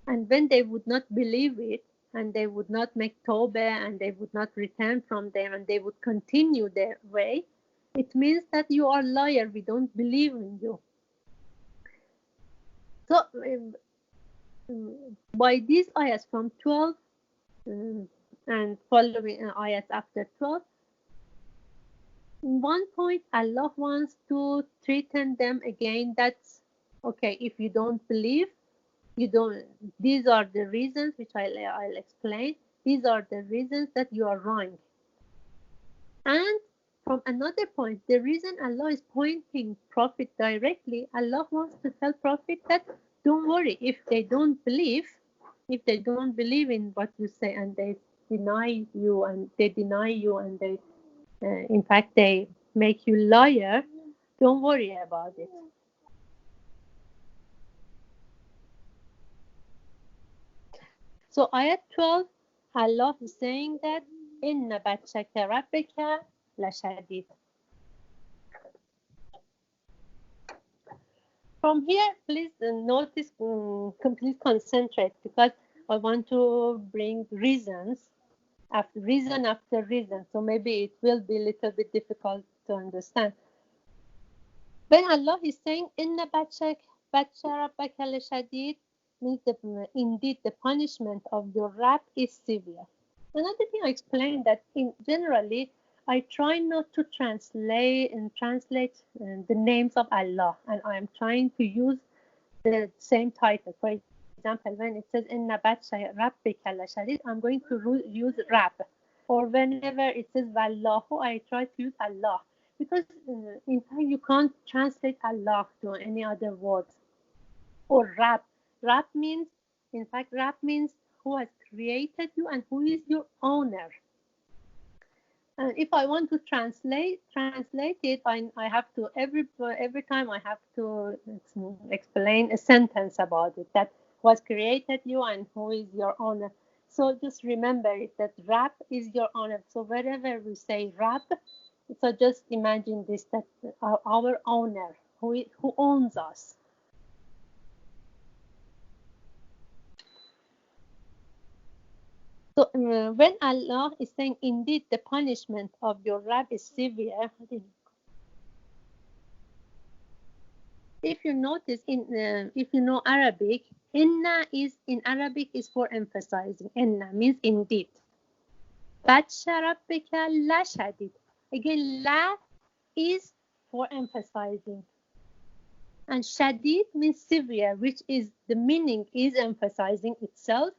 And when they would not believe it, and they would not make tawbah, and they would not return from them, and they would continue their way, it means that you are liar, we don't believe in you. So by these ayats from 12 and following ayats after 12, one point Allah wants to threaten them again, that's okay, if you don't believe, you don't, these are the reasons which I'll explain, these are the reasons that you are wrong. And from another point, the reason Allah is pointing Prophet directly, Allah wants to tell Prophet that don't worry, if they don't believe in what you say, and they deny you, and they in fact they make you liar, don't worry about it. So ayat 12, Allah is saying that inna batshaka rabbika lashadid. From here, please notice, please concentrate, because I want to bring reason after reason. So maybe it will be a little bit difficult to understand. When Allah is saying inna batsha rabbaka lashadid, means indeed the punishment of your Rabb is severe. Another thing I explained that generally I try not to translate the names of Allah, and I am trying to use the same title. For example, when it says inna batsha rabbika lashadid, I'm going to use Rabb. Or whenever it says Wallahu, I try to use Allah, because in fact you can't translate Allah to any other words. Or Rabb. Rabb means who has created you and who is your owner. And if I want to translate it, I have to every time I have to explain a sentence about it, that was created you and who is your owner. So just remember it, that Rabb is your owner. So wherever we say Rabb, so just imagine this, that our owner, who owns us. So when Allah is saying, indeed the punishment of your Rabb is severe, if you notice, if you know Arabic, inna in Arabic is for emphasizing. Inna means indeed. Batsha rabbika la shadid. Again, la is for emphasizing. And shadid means severe, which is the meaning is emphasizing itself.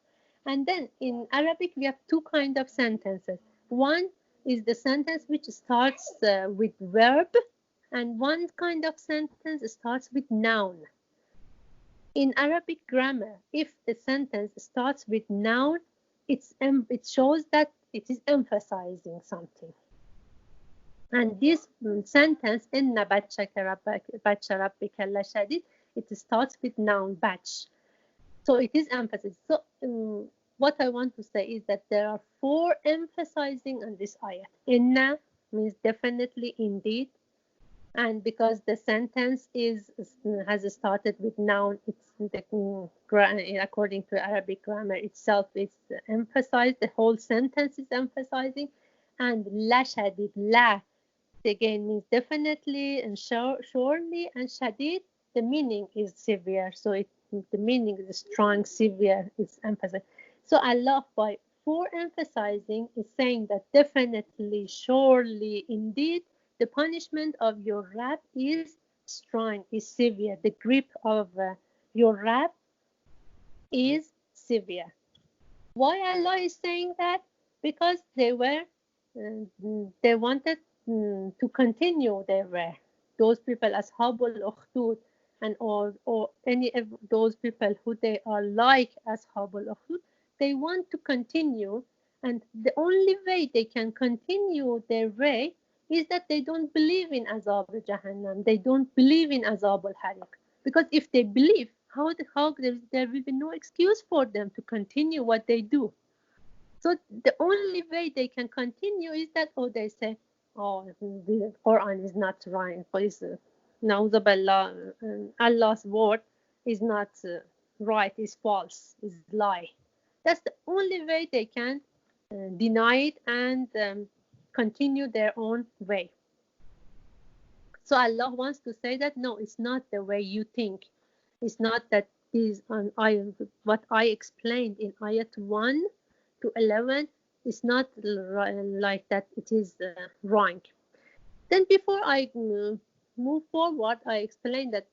And then in Arabic, we have two kinds of sentences. One is the sentence which starts with verb, and one kind of sentence starts with noun. In Arabic grammar, if the sentence starts with noun, it shows that it is emphasizing something. And this sentence, inna batshaka rabbika lashadid, it starts with noun batch. So it is emphasis. So what I want to say is that there are four emphasizing on this ayat. Inna means definitely, indeed. And because the sentence has started with noun, according to Arabic grammar itself, it's emphasized. The whole sentence is emphasizing. And la shadid, la again means definitely and surely, and shadid, the meaning is severe. So the meaning is strong, severe, is emphasized. So Allah, by for emphasizing, is saying that definitely, surely, indeed, the punishment of your Rabb is strong, is severe. The grip of your Rabb is severe. Why Allah is saying that? Because they wanted to continue their way. Those people, Ashabul Ukhdud, and or any of those people who they are like Ashabul Ukhdud, they want to continue, and the only way they can continue their way is that they don't believe in Azab al-Jahannam, they don't believe in Azab al-Hariq. Because if they believe, how there will be no excuse for them to continue what they do. So the only way they can continue is that, they say, the Quran is not right. Allah's word is not right, is false, is lie. That's the only way they can deny it and continue their own way. So Allah wants to say that, no, it's not the way you think. It's not that is what I explained in ayat 1 to 11 is not like that. It is wrong. Then before I move forward, I explained that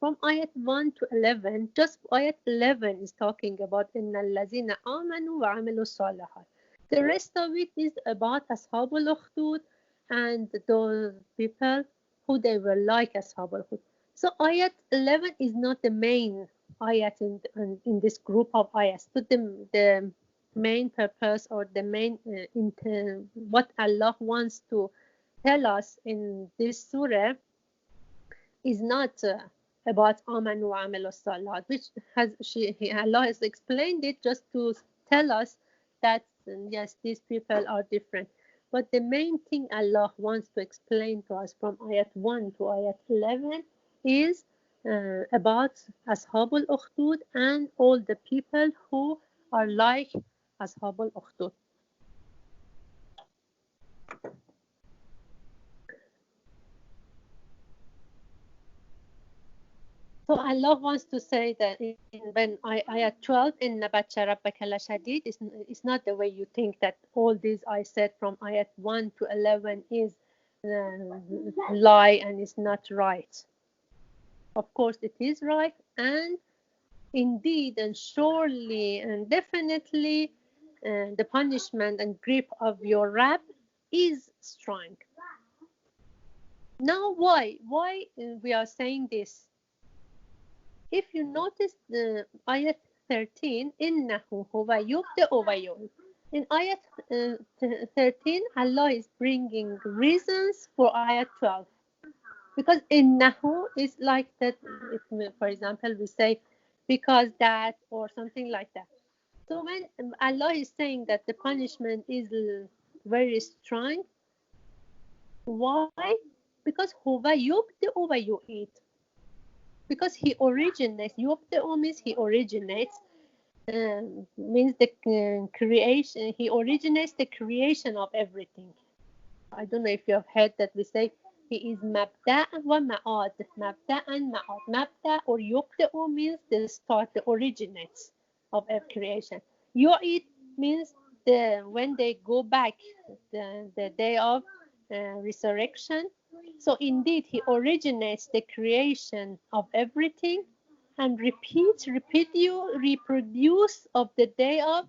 from ayat 1 to 11, just ayat 11 is talking about Inna allazina amanu wa amilu salihat. The rest of it is about Ashabul Ukhdud and those people who they were like Ashabul Ukhdud. So ayat 11 is not the main ayat in this group of ayats. So the main purpose or the main what Allah wants to tell us in this surah is not about Aman wa Amil Salat, which Allah has explained it just to tell us that yes, these people are different. But the main thing Allah wants to explain to us from ayat 1 to ayat 11 is about Ashabul Ukhdud and all the people who are like Ashabul Ukhdud. So Allah wants to say that when ayat 12 in Batsha Rabbaka la Shadid, it's not the way you think that all these I said from ayat 1 to 11 is lie and is not right. Of course it is right, and indeed and surely and definitely the punishment and grip of your Rabb is strong. Now why we are saying this? If you notice the ayat 13, innahu huwa yubda'u wa yu'id. In ayat 13, Allah is bringing reasons for ayat 12. Because innahu is like that, if, for example, we say because that or something like that. So when Allah is saying that the punishment is very strong, why? Because huwa yubda'u wa yu'id. Because he originates, yubda'u means he originates, means the creation, he originates the creation of everything. I don't know if you have heard that we say he is mabda' wa ma'ad, mabda' and ma'ad. Mabda' or yubda'u means the start, the originates of creation. Yu'id means when they go back, the day of resurrection. So indeed, he originates the creation of everything and reproduce of the day of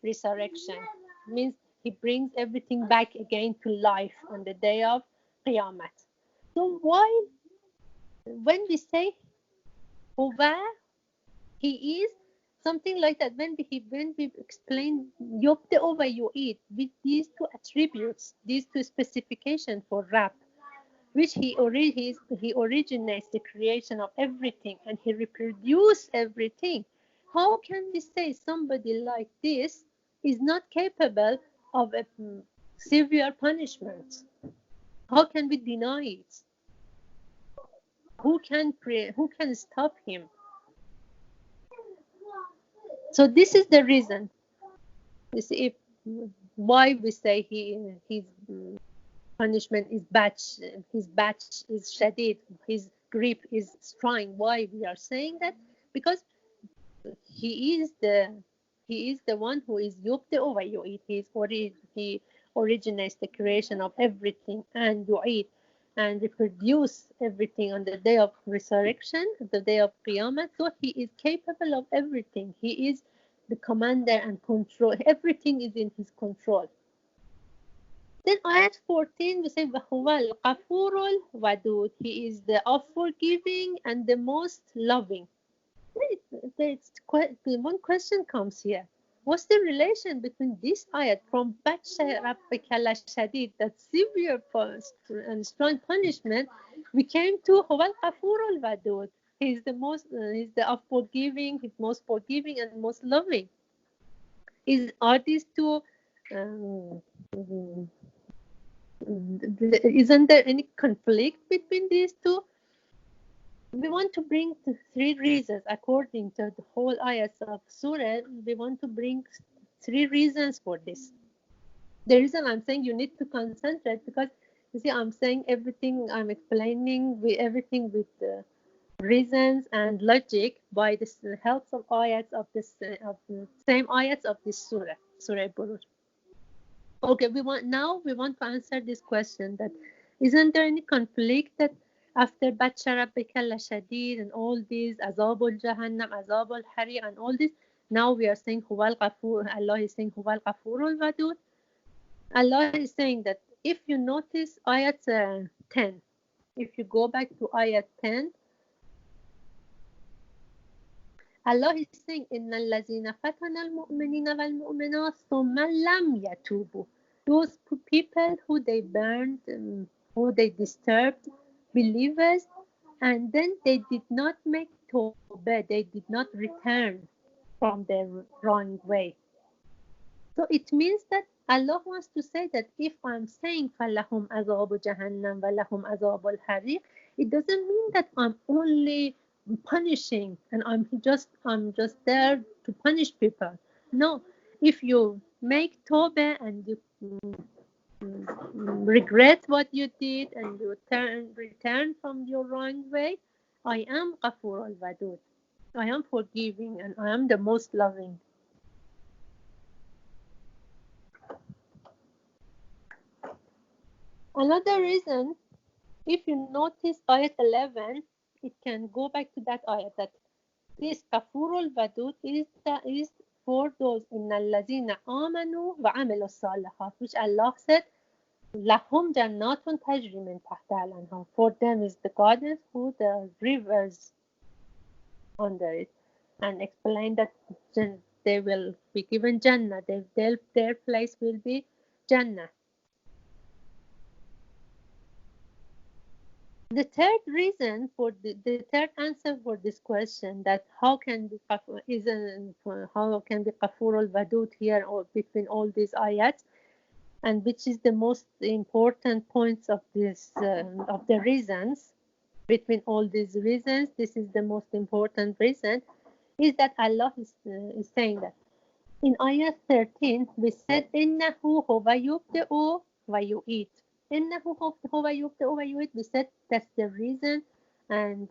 resurrection. Means he brings everything back again to life on the day of Qiyamah. So why, when we say Huwa, he is something like that, when we explain Yubda'u wa yu'id with these two attributes, these two specifications for Rabb, which he originates the creation of everything and he reproduces everything. How can we say somebody like this is not capable of a severe punishment? How can we deny it? Who can stop him? So this is the reason. You see, why we say his punishment is batch, his batch is shadid, his grip is strong. Why we are saying that? Because he is the one who is yubda'u wa yu'id. He originates the creation of everything and yu'id and reproduce everything on the day of resurrection, the day of Qiyamah. So he is capable of everything. He is the commander and control. Everything is in his control. Then ayat 14, we say, وَهُوَ الْغَفُورُ الْوَدُودُ. He is the forgiving and the most loving. One question comes here. What's the relation between this ayat from Batsha Rabbika la Shadid, that severe and strong punishment, We came to هو الغفور الودود. He's the most, he's the forgiving, he's most forgiving and most loving. Are these two? Um, isn't there any conflict between these two? We want to bring the 3 reasons according to the whole ayahs of Surah. We want to bring 3 reasons for this. The reason I'm saying you need to concentrate, because you see, I'm saying everything, I'm explaining everything with reasons and logic by the help of ayats of this of the same ayats of this surah, Surah Buruj. Okay, we want to answer this question, that isn't there any conflict that after Batsha Rabbika Lashadid and all these Azabul Jahannam, Azabul Hari and all this, now we are saying Huwal Ghafur, Allah is saying Huwal Ghafurul Wadud. Allah is saying that if you notice ayat 10, if you go back to ayat 10, Allah is saying Inna allazina fatana al-mu'minina wal-mu'minat thumma lam yatubu. Those people who they burned, who they disturbed, believers, and then they did not make tawbah, they did not return from their wrong way. So it means that Allah wants to say that if I'm saying فَلَهُمْ أَذَابُ جَهَنَّمْ وَلَهُمْ أَذَابُ الْحَرِيقِ, it doesn't mean that I'm only punishing and I'm just there to punish people. No, if you make tawbah and you regret what you did and you return from your wrong way, I am Ghafur al-Wadud. I am forgiving and I am the most loving. Another reason, if you notice ayat 11, it can go back to that ayat, that this Ghafurul Wadud is for those innal lazina amanu wa amilu salihat, which Allah said lahum jannatun tajri min tahtiha al-anhar. For them is the gardens who the rivers under it, and explain that they will be given Jannah. Their place will be Jannah. The third reason for the third answer for this question, that how can be Ghafur al-Wadud here, or between all these ayats, and which is the most important points of this of the reasons between all these reasons, this is the most important reason, is that Allah is saying that in ayat 13 we said innahu huwa yubdi'u wa yu'id. Innahu huwa yubdi'u wa yu'id, we said that's the reason, and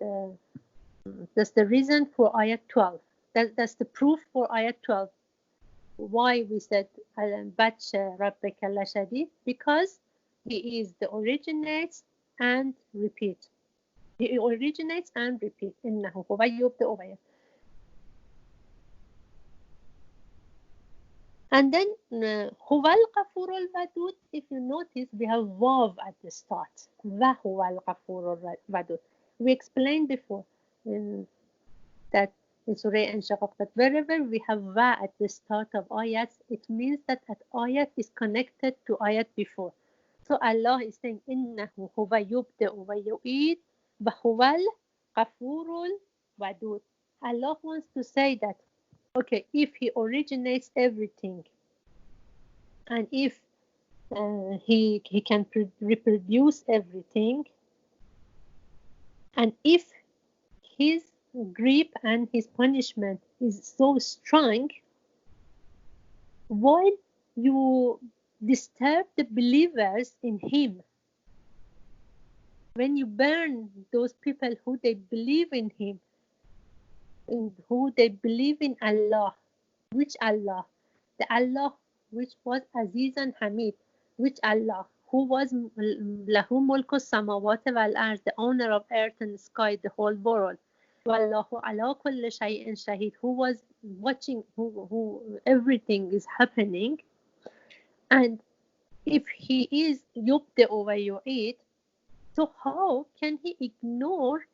that's the reason for ayat 12. That's the proof for ayat 12. Why we said Batsha Rabbika Lashadid? Because he is the originates and repeat. He originates and repeat. إنه هو يبدأ ويعيد. And then هو الغفور الودود. If you notice, we have vav at the start. وهو الغفور الودود. We explained before that in Surah An-Shaqaq, that wherever we have va at the start of ayats, it means that ayat is connected to ayat before. So Allah is saying إنه هو يبدأ ويعيد وهو الغفور الودود. Allah wants to say that, okay, if he originates everything, and if he can reproduce everything, and if his grip and his punishment is so strong, why you disturb the believers in him? When you burn those people who they believe in him, who they believe in Allah, which Allah? The Allah which was Aziz and Hamid, which Allah who was Lahu Mulku Samawati wal Ard, the owner of earth and sky, the whole world. Wallahu ala kulli shay'in shahid, who was watching, who everything is happening. And if he is yubda wa yu'id, so how can he ignore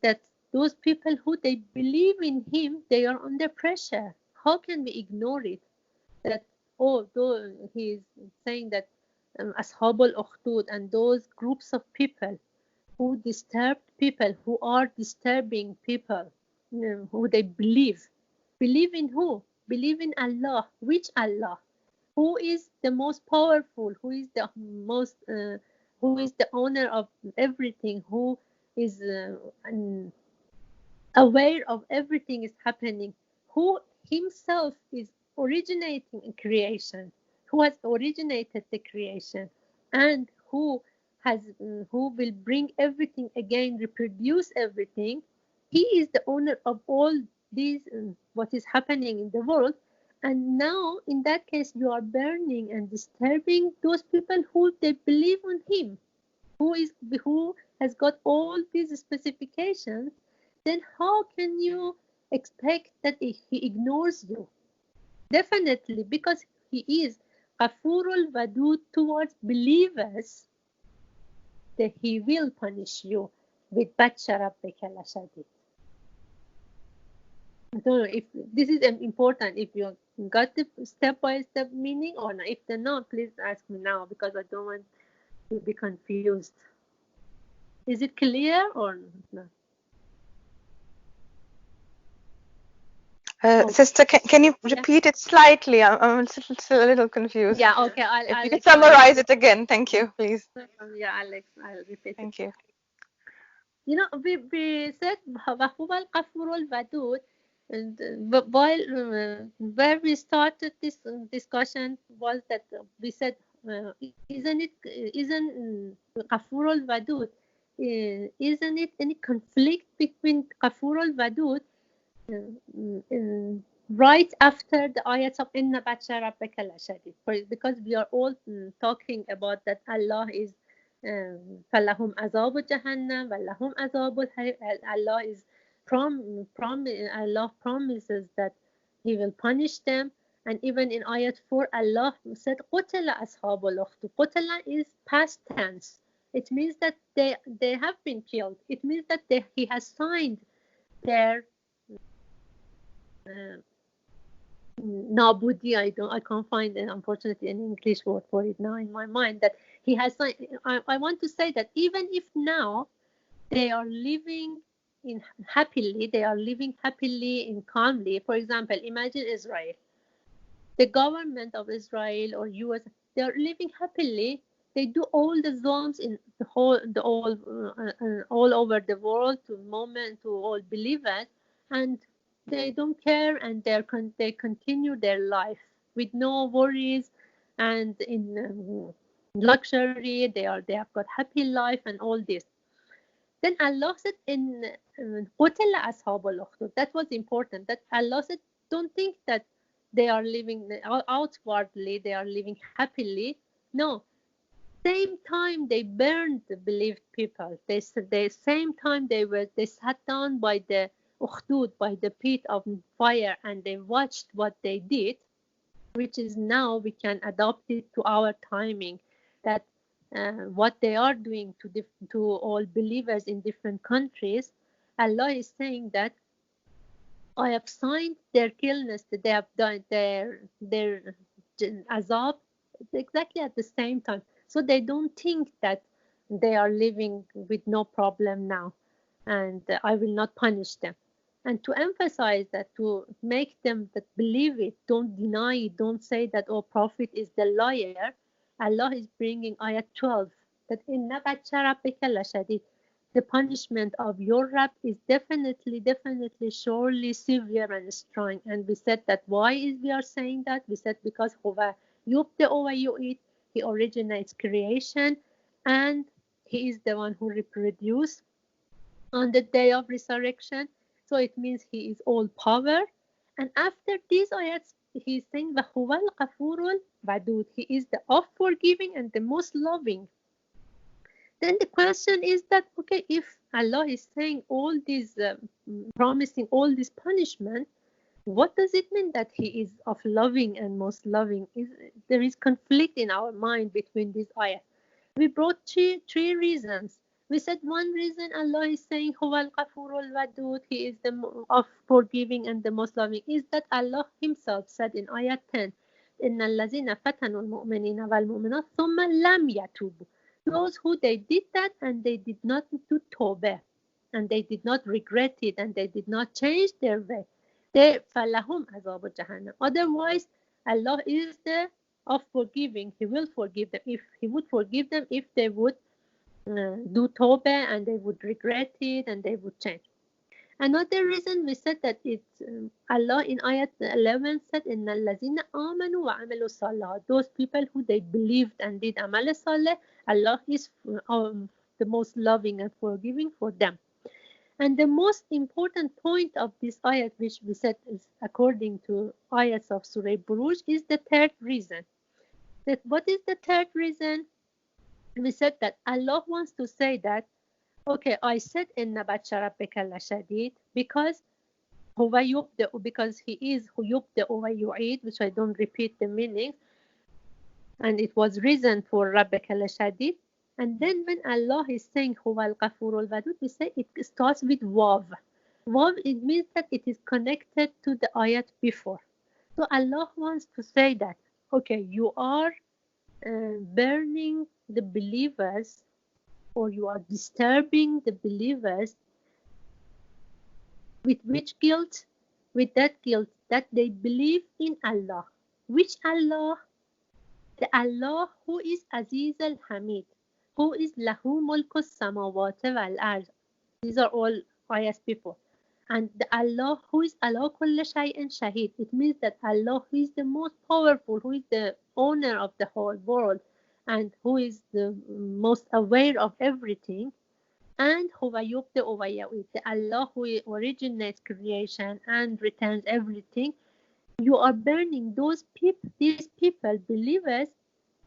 that those people who they believe in him, they are under pressure? How can we ignore it? That though he is saying that Ashab al-Ukhdud and those groups of people who disturbed people, who are disturbing people, who they believe. Believe in who? Believe in Allah. Which Allah? Who is the most powerful? Who is the most? Who is the owner of everything? Who is aware of everything is happening? Who himself is originating in creation? Who has originated the creation? And who will bring everything again, reproduce everything? He is the owner of all these, what is happening in the world. And now, in that case, you are burning and disturbing those people who they believe on him, who has got all these specifications. Then how can you expect that he ignores you? Definitely, because he is Ghafurul Wadud towards believers, that he will punish you with Batsha Rabbika Lashadid. I don't know if this is important, if you got the step-by-step meaning or not. If not, please ask me now, because I don't want to be confused. Is it clear or not? Sister, can you repeat it slightly? I'm still a little confused. Yeah, okay. If you could summarize it again, thank you, please. Yeah, Alex, I'll repeat Thank you. You know, we said وَهُوَ الْغَفُورُ الْوَدُودُ, and while where we started this discussion was that we said, isn't Ghafur al-Wadud, isn't it any conflict between Ghafur al-Wadud right after the ayats of Inna Batsha Rabbaka Lashadid? Because we are all talking about that Allah is فَلَهُمْ عَذَابُ جَهَنَّمَ وَلَهُمْ عَذَابُ Allah is Allah promises that He will punish them. And even in ayat 4, Allah said قُتِلَ أَصْحَابُ الْأُخْدُودِ. قُتِلَ is past tense. It means that they have been killed. It means that He has signed their Nabudi. I can't find unfortunately an English word for it now in my mind, that He has signed. I want to say that even if now they are living happily in calmly. For example, imagine Israel. The government of Israel or US, they are living happily. They do all the zones in all over the world to all believers, and they don't care, and they continue their life with no worries and in luxury. They have got happy life and all this. Then Allah said in Qutila Ashabul Ukhdud, that was important, that Allah said, don't think that they are living outwardly, they are living happily. No, same time they burned the believed people. The same time they sat down by the Ukhdud, by the pit of fire, and they watched what they did, which is now we can adopt it to our timing, that what they are doing to all believers in different countries. Allah is saying that I have signed their killness, that they have done their azab exactly at the same time. So they don't think that they are living with no problem now, and I will not punish them. And to emphasize that, to make them that believe it, don't deny it, don't say that, oh, Prophet is the liar. Allah is bringing ayat 12, that inna batsha rabbika lashadid, the punishment of your Rabb is definitely, surely severe and strong. And we said that why is we are saying that? We said because huwa yubda wa yu'id, He originates creation, and He is the one who reproduces on the day of resurrection. So it means He is all power. And after these ayats, He is saying وَهُوَ الْغَفُورُ الْوَدُودُ, He is the of forgiving and the most loving. Then the question is that, okay, if Allah is saying all these, promising all this punishment, what does it mean that He is of loving and most loving? There is conflict in our mind between these ayahs. We brought three reasons. We said one reason Allah is saying Huwa al-Ghafur al-Wadud, He is the of forgiving and the most loving, is that Allah Himself said in ayat 10, إن الذين فتنوا المؤمنين والمؤمنات ثم لم يتوبوا. Those who they did that and they did not do tawbah and they did not regret it and they did not change their way. فلهم عذاب جهنم. Otherwise, Allah is the of forgiving. He will forgive them. If He would forgive them if they would do tawbah and they would regret it and they would change. Another reason we said that it's Allah in ayat 11 said إن الذين آمنوا وعملوا الصالحات. Those people who they believed and did amal saleh, Allah is the most loving and forgiving for them. And the most important point of this ayat, which we said is according to ayats of Surah Buruj, is the third reason. That what is the third reason? We said that Allah wants to say that, okay, I said inna batsha rabbika lashadid because he is yubda wa yu'id, which I don't repeat the meaning, and it was reason for rabbika lashadid. And then when Allah is saying huwa al-ghafurul wadud, we say it starts with wav. Wav, it means that it is connected to the ayat before. So Allah wants to say that, okay, you are burning the believers, or you are disturbing the believers with which guilt? With that guilt that they believe in Allah. Which Allah? The Allah who is Aziz al-Hamid, who is Lahu mulku samawati wal ard. These are all ayahs before. And the Allah who is ala kulli shay'in shahid. It means that Allah who is the most powerful, who is the owner of the whole world, and who is the most aware of everything. And huwa yubda wa yu'id, the Allah who originates creation and returns everything. You are burning these people, believers,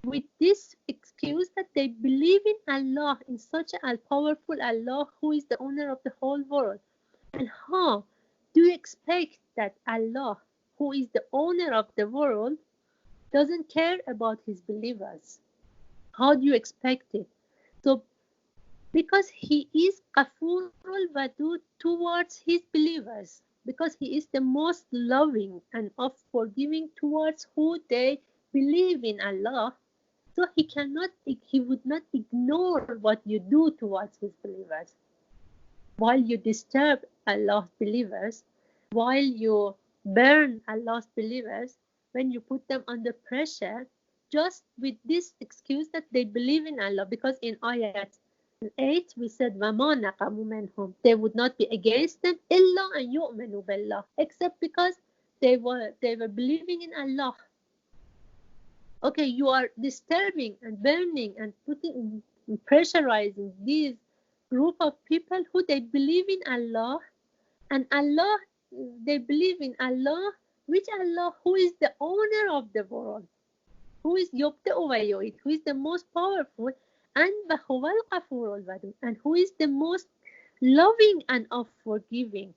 with this excuse that they believe in Allah, in such a powerful Allah who is the owner of the whole world. And how do you expect that Allah, who is the owner of the world, doesn't care about his believers? How do you expect it? So, because he is Ghafurul Wadud towards his believers, because he is the most loving and of forgiving towards who they believe in Allah, so he would not ignore what you do towards his believers. While you disturb Allah's believers, while you burn Allah's believers, when you put them under pressure, just with this excuse that they believe in Allah, because in ayat 8 we said وَمَا نَقَمُوا مِنْهُمْ, they would not be against them إِلَّا أَن يُؤْمِنُوا بِاللَّهِ, except because they were believing in Allah. Okay, you are disturbing and burning and pressurizing these group of people who they believe in Allah, and Allah, they believe in Allah, which Allah who is the owner of the world, who is yubda wa yu'id, who is the most powerful, and huwa al-ghafurul wadud, and who is the most loving and of forgiving.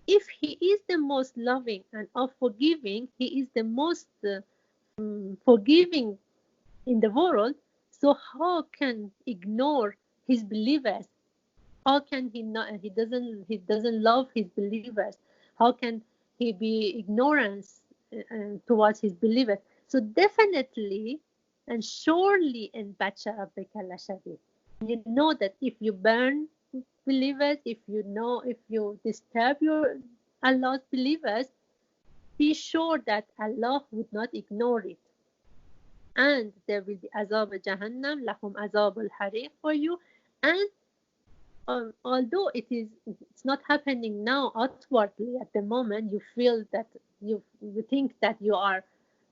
If he is the most loving and of forgiving, he is the most forgiving in the world, so how can ignore his believers? How can he not? He doesn't love his believers. How can he be ignorant towards his believers? So definitely and surely in batsha rabbika lashadid, you know that if you burn believers, if you disturb your Allah's believers, be sure that Allah would not ignore it. And there will be azab jahannam, lahum azab al-hariq for you. And although it's not happening now outwardly at the moment, you feel that you think that you are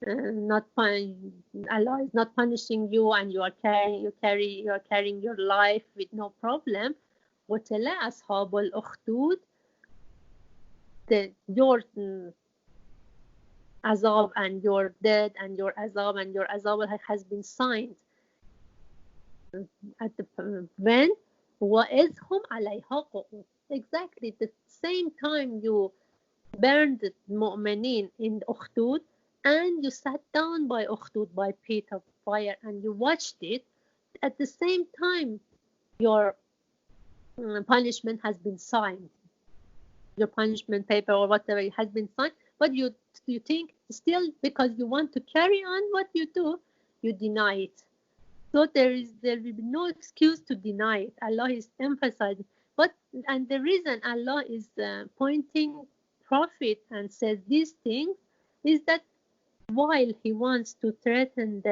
Allah is not punishing you, and you are carrying your life with no problem. وَتَلَا أَصْحَابُ الْأُخْدُودِ, your azab and your death and your azab has been signed at the when وَإِذْهُمْ عَلَيْهَا قُعُودٌ. Exactly the same time you burned the mu'mineen in Ukhdud, and you sat down by Ukhdud, by pit of fire, and you watched it. At the same time, your punishment has been signed. Your punishment paper or whatever has been signed but you think still, because you want to carry on what you do, you deny it. So there will be no excuse to deny it. Allah is emphasizing. And the reason Allah is pointing Prophet and says these things is that while he wants to threaten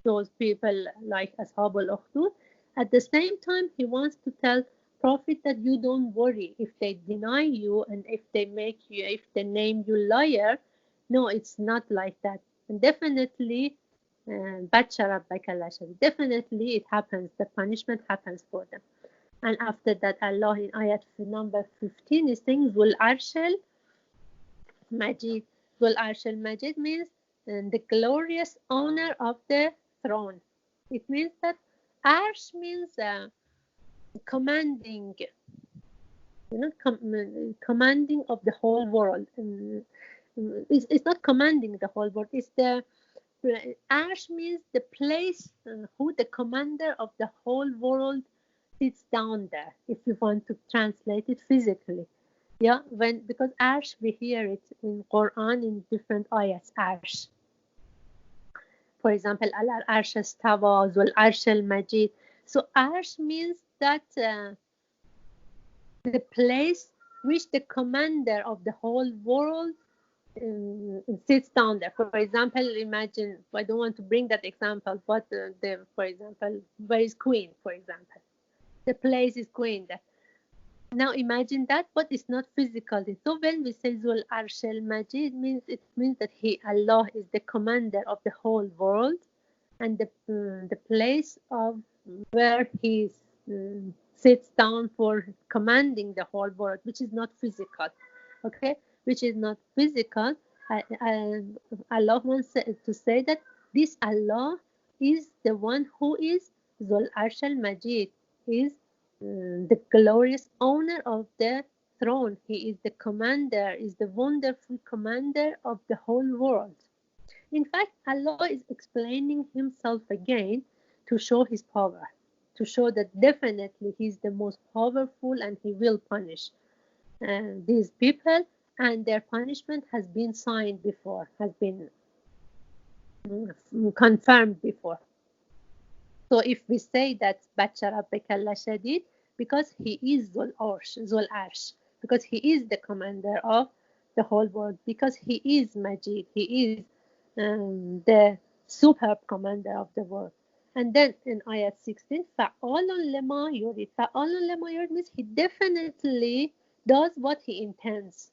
those people like Ashab al-Ukhdud, at the same time he wants to tell Prophet that you don't worry if they deny you and if they name you liar. No, it's not like that. And definitely, definitely it happens. The punishment happens for them. And after that, Allah in ayat number 15 is saying Zul Arshal Majid. Zul Arshal Majid means the glorious owner of the throne. It means that Arsh means commanding, commanding of the whole world. It's not commanding the whole world. It's the Arsh means the place who the commander of the whole world sits down there. If you want to translate it physically, yeah. Because Arsh, we hear it in Quran in different ayats. Arsh. For example, Al Arsh Istawa, Zul Arsh Al Majid. So Arsh means that the place which the commander of the whole world sits down there. For example, imagine, I don't want to bring that example, but for example, where is Queen, for example? The place is Queen there. Now imagine that, but it's not physical. So when we say Zul Arsh Al Majid, it means that Allah is the commander of the whole world, and the place of where he sits down for commanding the whole world, which is not physical, okay? Which is not physical. Allah wants to say that this Allah is the one who is Zul Arsh Al Majid, is the glorious owner of the throne. He is the commander, is the wonderful commander of the whole world. In fact, Allah is explaining himself again to show his power, to show that definitely he's the most powerful and he will punish these people, and their punishment has been signed before, has been confirmed before. So if we say that Bacha Rabbika Lashadid, because he is Zul Arsh, because he is the commander of the whole world, because he is Majid, he is the superb commander of the world. And then in ayat 16, Fa'alun lima yurid. Fa'alun lima yurid means he definitely does what he intends.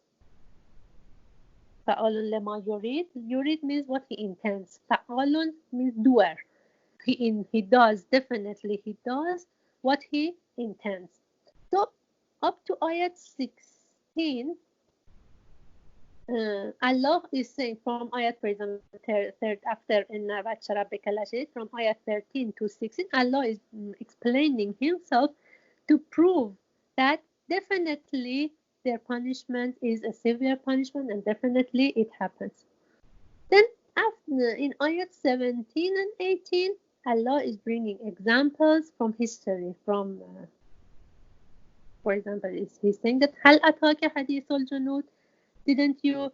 Fa'alun lima yurid. Yurid means what he intends. Fa'alun means doer. He does, definitely he does what he intends. So up to ayat 16, Allah is saying from ayat, for example, third after in from ayat 13 to 16, Allah is explaining himself to prove that definitely their punishment is a severe punishment and definitely it happens. Then after in ayat 17 and 18, Allah is bringing examples from history, from for example, he's saying that Hal ataka hadithul junud, didn't you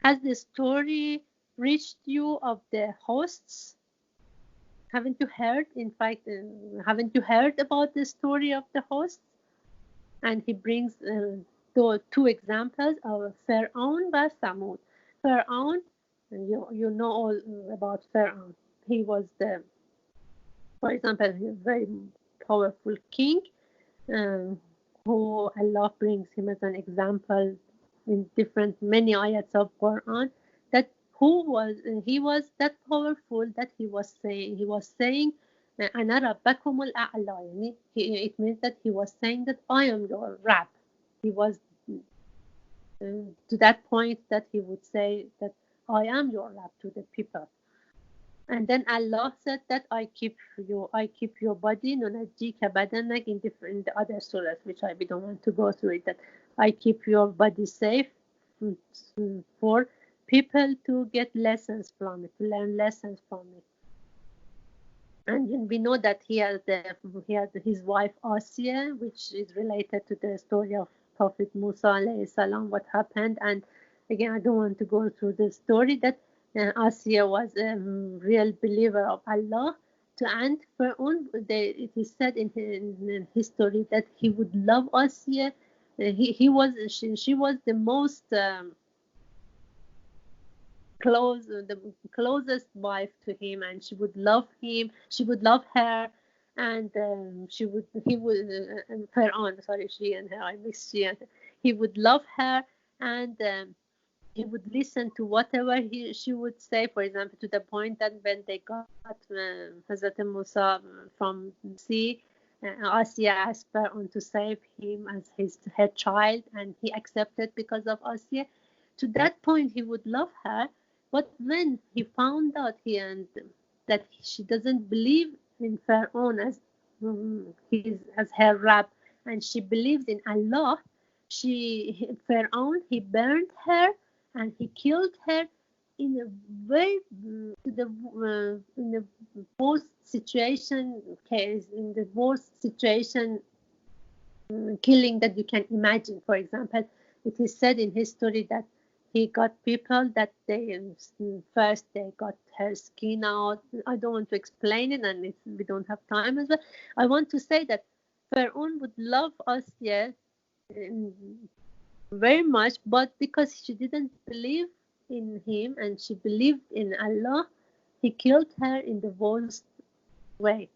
has the story reached you of the hosts? Haven't you heard? In fact, haven't you heard about the story of the hosts? And he brings two examples of Fir'aun and Thamud. Fir'aun, you know all about Fir'aun. He was for example, a very powerful king, who Allah brings him as an example in many ayats of Quran, that he was that powerful that he was saying Ana Rabbakumul A'la. It means that he was saying that I am your Rabb. He was to that point that he would say that I am your Rabb to the people. And then Allah said that I keep your body, nunajjika badanak, in the other surahs, which we don't want to go through it, that I keep your body safe for people to get lessons from it, to learn lessons from it. And we know that he has his wife Asiya, which is related to the story of Prophet Musa alayhi salam, what happened. And again, I don't want to go through the story that Asiya was a real believer of Allah. And Fir'aun, it is said in history that he would love Asiya. She was the most the closest wife to him, and she would love him. She would love her, and he would Pharaoh, sorry, she and her, I mixed she and her. He would love her, and he would listen to whatever she would say. For example, to the point that when they got Hazrat Musa from the sea, Asiya asked Pharaoh to save him as her child, and he accepted because of Asiya. To that point, he would love her. But when he found out that she doesn't believe in Pharaoh as as her Rab, and she believes in Allah, Pharaoh, he burned her and he killed her in a very in the worst situation case, in the worst situation killing that you can imagine. For example, it is said in history that he got people that first they got her skin out. I don't want to explain it, and we don't have time as well. I want to say that Pharaoh would love Asiya very much, but because she didn't believe in him and she believed in Allah, he killed her in the worst way.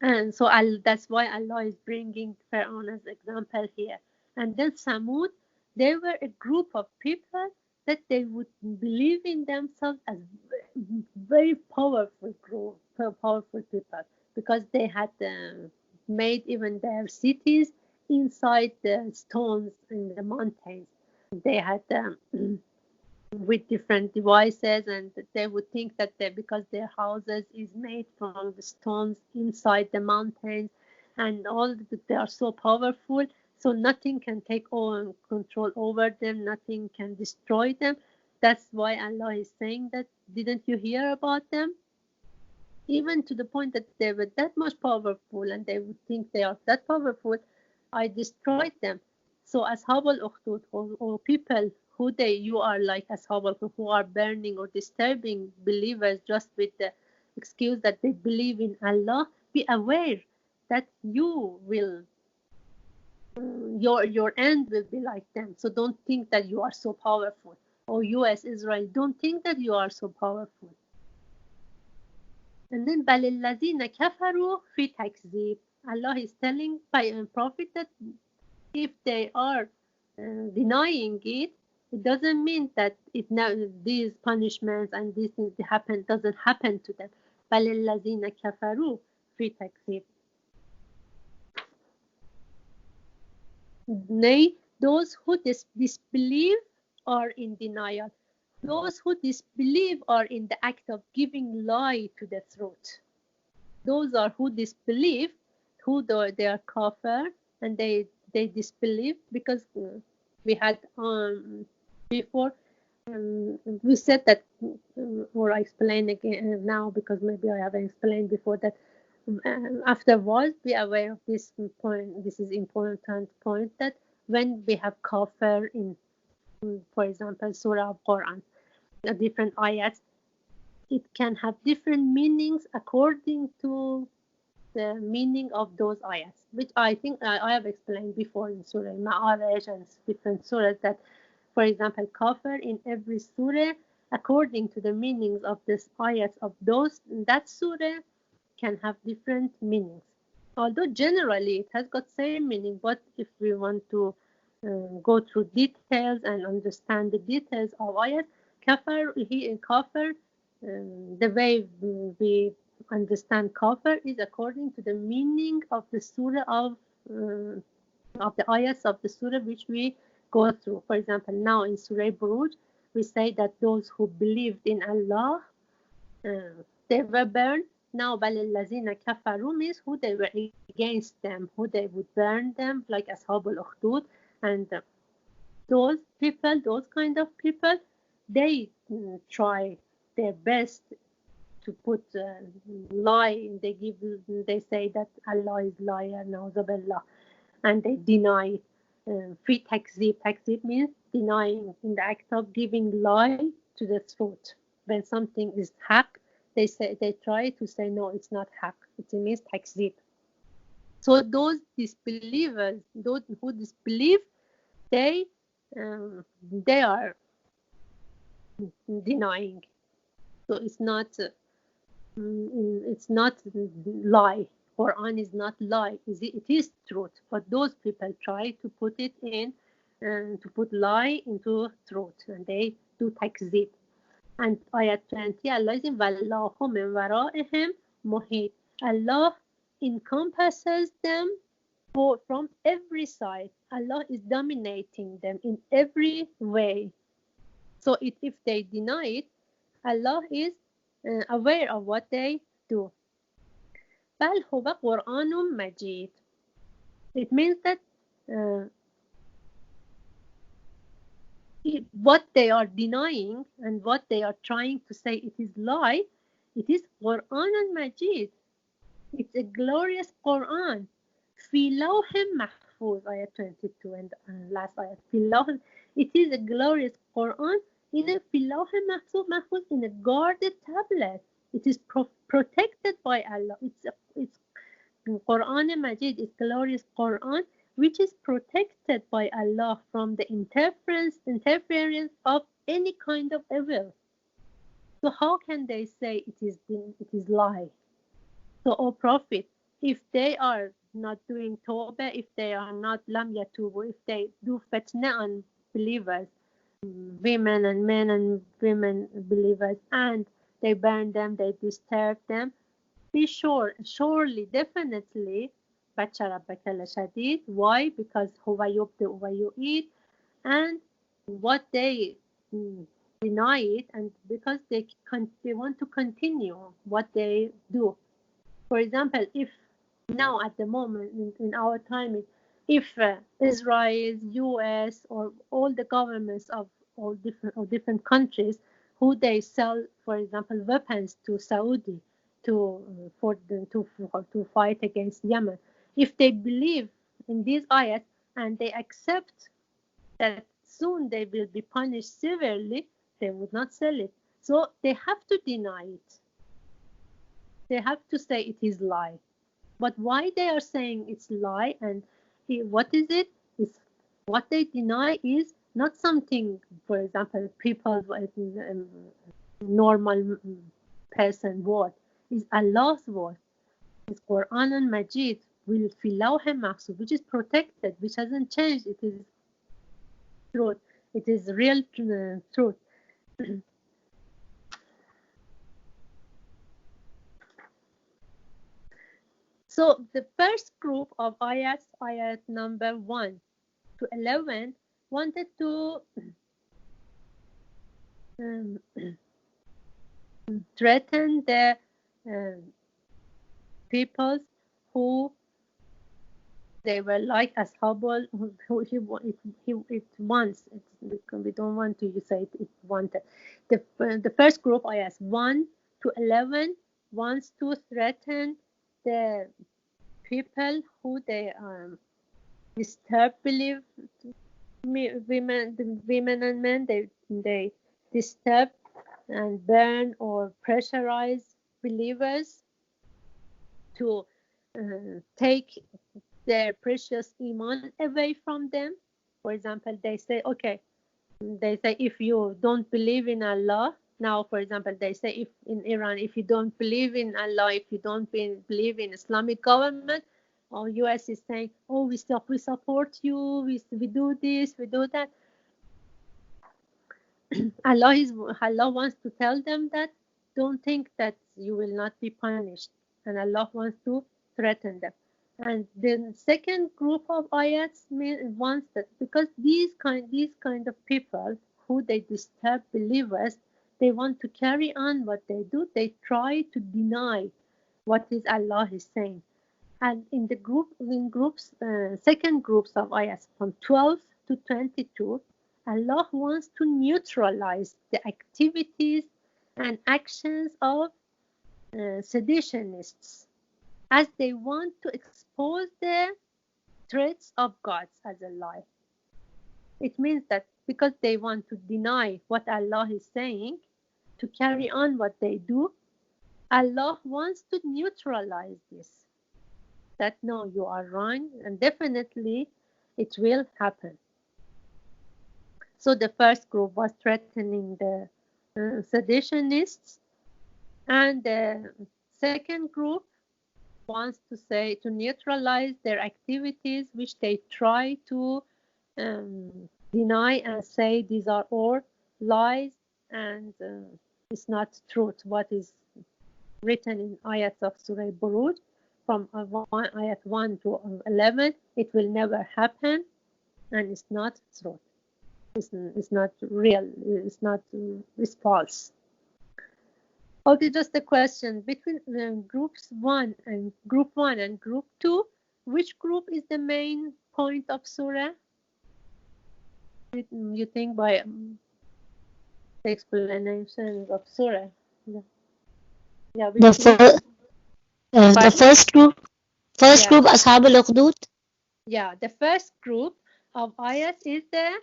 And so that's why Allah is bringing Pharaoh as example here. And then Samud, they were a group of people that they would believe in themselves as very powerful group, powerful people, because they had made even their cities inside the stones in the mountains. They had with different devices, and they would think that because their houses is made from the stones inside the mountains, and all they are so powerful, so nothing can take control over them, nothing can destroy them. That's why Allah is saying that, didn't you hear about them? Even to the point that they were that much powerful and they would think they are that powerful, I destroyed them. So Ashab al-Ukhdud, or people you are like Ashab al-Ukhdud, who are burning or disturbing believers just with the excuse that they believe in Allah, be aware that you will your end will be like them. So don't think that you are so powerful. Or you as Israel, don't think that you are so powerful. And then بَلِ الَّذِينَ كَفَرُوا فِي تَكْذِيبٍ. Allah is telling by a prophet that if they are denying it, it doesn't mean that these punishments and these things doesn't happen to them. بَلِ الَّذِينَ كَفَرُوا فِي تَكْذِيبٍ. Nay, those who disbelieve are in denial. Those who disbelieve are in the act of giving lie to the truth. Those are who disbelieve, they are kafir, and they disbelieve, because we had before we said that, or I explain again now because maybe I haven't explained before, that afterwards be aware of this point. This is important point, that when we have kafir in, for example, Surah of Quran, different ayats, it can have different meanings according to the meaning of those ayats, which I think I have explained before in Surah Ma'arij and different surahs, that, for example, kafir in every surah, according to the meanings of this ayats of that surah, can have different meanings. Although generally it has got same meaning, but if we want to go through details and understand the details of ayat, kafir, the way we understand kafir is according to the meaning of the surah of the ayats of the surah which we go through. For example, now in Surah Buruj, we say that those who believed in Allah, they were burned. Now, balillazina kafaru means who they were against them, who they would burn them, like Ashab al-Ukhdud, and those people, those kind of people, they try their best to put lie. They say that Allah is liar, na'uzubillah. and they deny. Free takzib. Takzib means denying, in the act of giving lie to the truth. When something is haq, they try to say no, it's not haq. It means takzib. So those disbelievers, those who disbelieve, they are denying. So it's not lie. Quran is not lie. It is truth. But those people try to put it in, to put lie into truth, and they do takzib. And ayat 20, Allah is in Wallahu min wara'ihim muhit. Allah encompasses them from every side. Allah is dominating them in every way. So if they deny it, Allah is aware of what they do. بل هو قرآن مجيد. It means that what they are denying and what they are trying to say it is lie, it is Quran Majid. It's a glorious Quran. في لوح محفوظ, ayat 22 and last ayat. في لوح, it is a glorious Quran in a في لوح محفوظ, in a guarded tablet. It is protected by Allah. It's Quran Majid is glorious Quran, which is protected by Allah from the interference of any kind of evil. So how can they say it is lie? So, O Prophet, if they are not doing tawbah, if they are not lam yatubu, if they do fitna on believers, women and men and women believers, and they burn them, they disturb them, be sure, surely, definitely, shadid. Why? Because huwa yubdi wa yu'id, and what they deny it, and because they want to continue what they do. For example, if now at the moment in our time, if Israel, US, or all the governments of all different countries, who they sell, for example, weapons to Saudi to fight against Yemen, if they believe in these ayats and they accept that soon they will be punished severely, they would not sell it. So they have to deny it. They have to say it is lie. But why they are saying it's lie, and what is it? Is what they deny is not something, for example, people, normal person word. Is Allah's word. It's Quran and Majid, will fi lawh mahfuz, which is protected, which hasn't changed. It is truth. It is real truth. So the first group of ayat number 1 to 11, wanted to threaten the peoples who they were like Ashabul, it wants. We don't want to say it wanted. The first group, ayahs 1 to 11, wants to threaten the people who they disturb believe women and men. They disturb and burn or pressurize believers to take their precious iman away from them. For example, they say, if you don't believe in Allah, now, for example, they say if in Iran, if you don't believe in Allah, if you don't believe in Islamic government, or US is saying, oh, we support you, we do this, we do that. Allah wants to tell them that don't think that you will not be punished, and Allah wants to threaten them. And the second group of ayats wants that, because these kind of people who they disturb believers, they want to carry on what they do. They try to deny what is Allah is saying. And in second groups of ayats from 12 to 22, Allah wants to neutralize the activities and actions of seditionists, as they want to expose the threats of God as a lie. It means that because they want to deny what Allah is saying, to carry on what they do, Allah wants to neutralize this. That no, you are wrong, and definitely it will happen. So the first group was threatening the seditionists, and the second group wants to say to neutralize their activities, which they try to deny and say these are all lies and it's not truth. What is written in ayats of Surah Buruj from ayat 1 to 11, it will never happen, and it's not truth. It's not real. It's false. Okay, just a question between group 1 and group 2. Which group is the main point of Surah? You think by the explanations of Surah? Yeah. The first group. First Yeah. group, Ashab al-Ukhdud. Yeah, the first group of ayats is the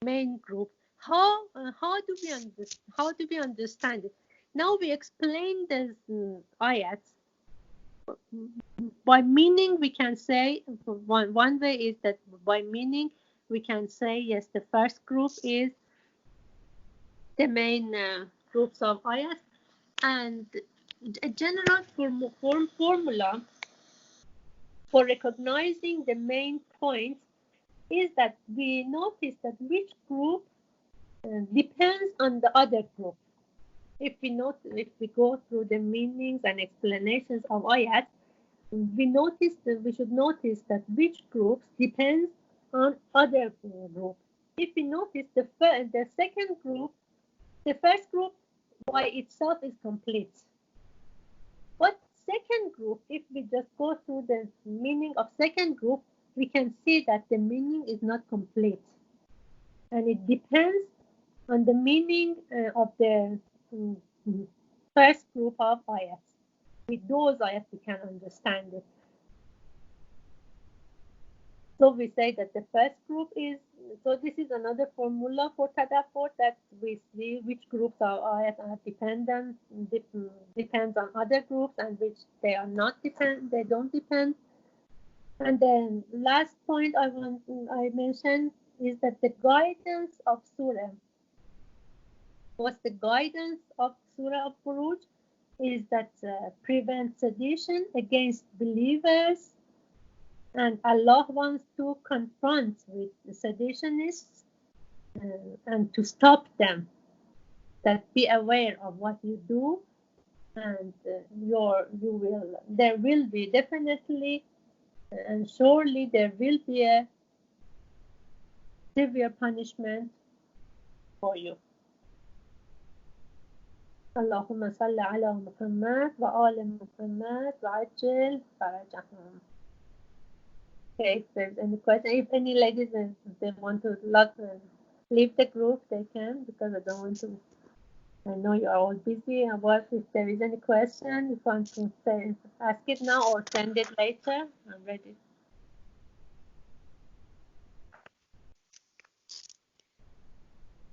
main group. How do we understand it? Now we explain this ayats. By meaning, we can say one way is that by meaning we can say yes, the first group is the main groups of ayats, and a general formula for recognizing the main points is that we notice that which group depends on the other group. If we go through the meanings and explanations of ayat, we should notice that which groups depends on other group. If we notice the second group, the first group by itself is complete. But second group, if we just go through the meaning of second group, we can see that the meaning is not complete, and it depends on the meaning of the first group of ayats. With those ayats, we can understand it. So we say that the first group is, so this is another formula for tadabbur, that we see which groups of ayats are depends on other groups, and which they don't depend. And then last point I mentioned is that the guidance of Surah. What's the guidance of Surah of Buruj? Is that prevent sedition against believers, and Allah wants to confront with the seditionists and to stop them. That be aware of what you do, and there will be definitely and surely there will be a severe punishment for you. اللهم صل على محمد وآل محمد وعجل فرجهم. Okay, if there's any question, if any ladies they want to leave the group, they can, because I don't want to. I know you are all busy. But if there is any question, if you want to ask it now or send it later, I'm ready.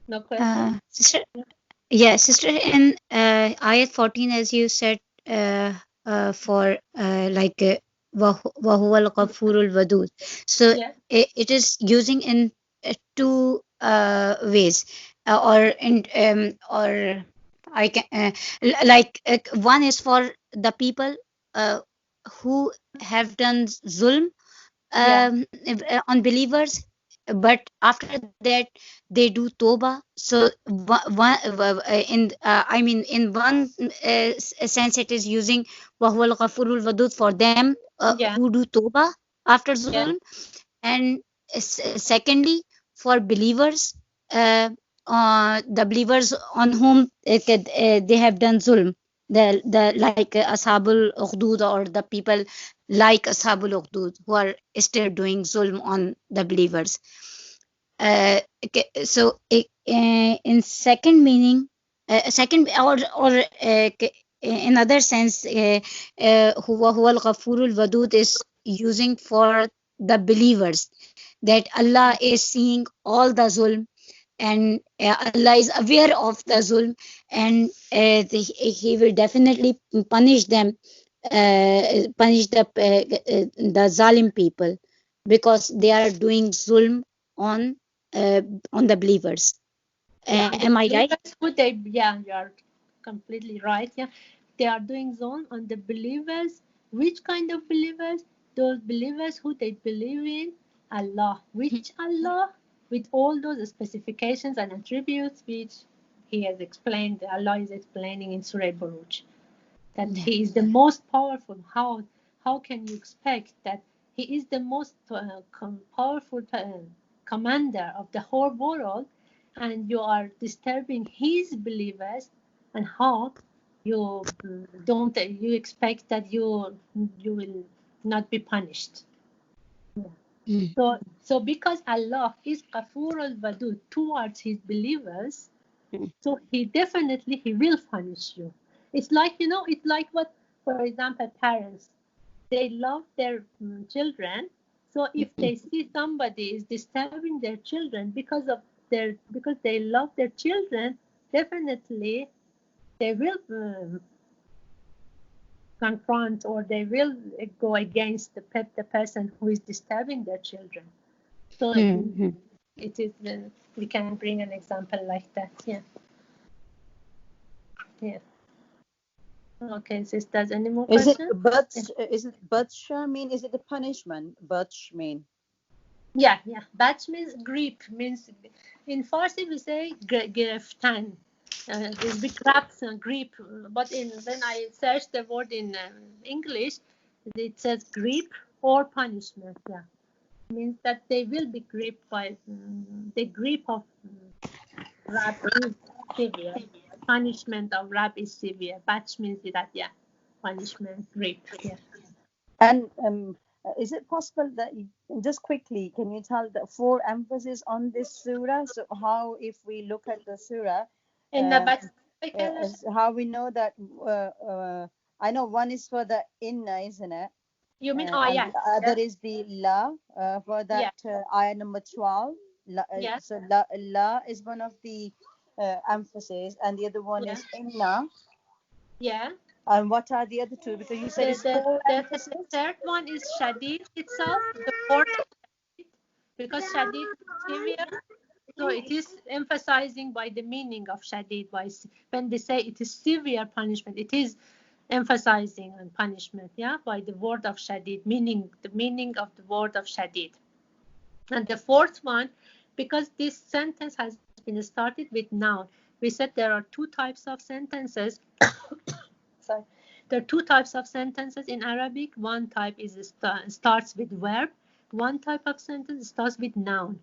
No question. Sister, yeah, sister, in ayat 14, as you said, for like وَهُوَ الْغَفُورُ الْوَدُودُ. So Yeah. it is using in two ways, or I can one is for the people who have done zulm on believers, but after that they do toba. So in one sense it is using وَهُوَ الْغَفُورُ الْوَدُودُ for them who do toba after zulm, and secondly for believers, the believers on whom they have done zulm, the like Ashabul Ukhdud, or the people like Ashabul Ukhdud who are still doing zulm on the believers. So in second meaning, second or in other sense, huwa al-Ghafurul Wadud is using for the believers, that Allah is seeing all the zulm, and Allah is aware of the zulm, and he will definitely punish them, punish the zalim people, because they are doing zulm on the believers. Yeah, Am I right? Yeah, you are completely right. Yeah, they are doing zone on the believers. Which kind of believers? Those believers who they believe in Allah. Which Allah? With all those specifications and attributes which He has explained. Allah is explaining in Surah Buruj that He is the most powerful. How can you expect that He is the most powerful commander of the whole world, and you are disturbing His believers? And how you don't you expect that you will not be punished? So because Allah is Ghafur al-Wadud towards His believers, so He definitely He will punish you. It's like, it's like what, for example, parents, they love their children. So if they see somebody is disturbing their children because they love their children, definitely they will confront, or they will go against the person who is disturbing their children. So it is. We can bring an example like that. Yeah. Yeah. Okay, sisters, any more questions? Is it batsha mean? Is it the punishment? Batsh mean? Yeah. Batch means grip. Means in Farsi we say giraftan. This big grabs and grip. But when I search the word in English, it says grip or punishment. Yeah, means that they will be gripped by the grip of rap is severe. Punishment of rap is severe. Batch means that, yeah, punishment, grip. Yeah. And is it possible that just quickly can you tell the 4 emphasis on this surah? So how, if we look at the surah, In the batch, how we know that? I know one is for the inna, isn't it? You mean and the other is the la for that ayah number 12. So la is one of the emphasis, and the other one is inna. Yeah. And what are the other two? Because you said it's 4 emphasis. The third one is shadid itself, the fourth, because shadid is severe. So it is emphasizing by the meaning of shadid. When they say it is severe punishment, it is emphasizing on punishment, yeah, by the word of shadid, the meaning of the word of shadid. And the fourth one, because this sentence has been started with noun, we said there are 2 types of sentences. Sorry. There are 2 types of sentences in Arabic. One type starts with verb. One type of sentence starts with noun.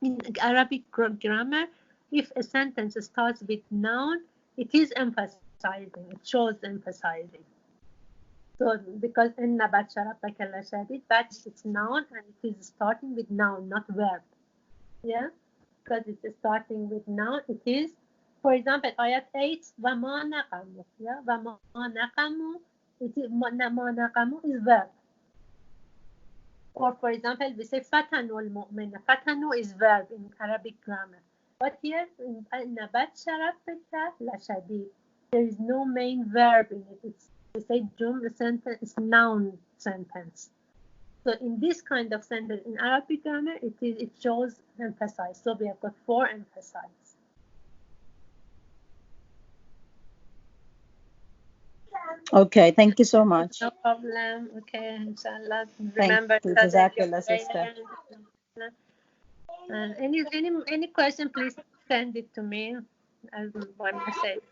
In Arabic grammar, if a sentence starts with noun, it is emphasizing. It shows emphasizing. So because inna batsha rabbaka lashadid, batch it's noun and it is starting with noun, not verb. Yeah, because it is starting with noun. It is, for example, ayat 8, وَمَا نَقَمُوا. Yeah, وَمَا نَقَمُوا. It is مَا نَقَمُوا is verb. Or for example, we say فَتَنُوا الْمُؤْمِنَ. فَتَنُوا is verb in Arabic grammar. But here, إِنَّ بَطْشَ رَبِّكَ لَشَدِيدٌ. There is no main verb in it. We say jumla sentence is noun sentence. So in this kind of sentence in Arabic grammar, it shows emphasize. So we have got 4 emphasize. Okay, thank you so much. No problem. Okay, inshallah. Remember Jazakallah, sister. Any question, please send it to me as by message.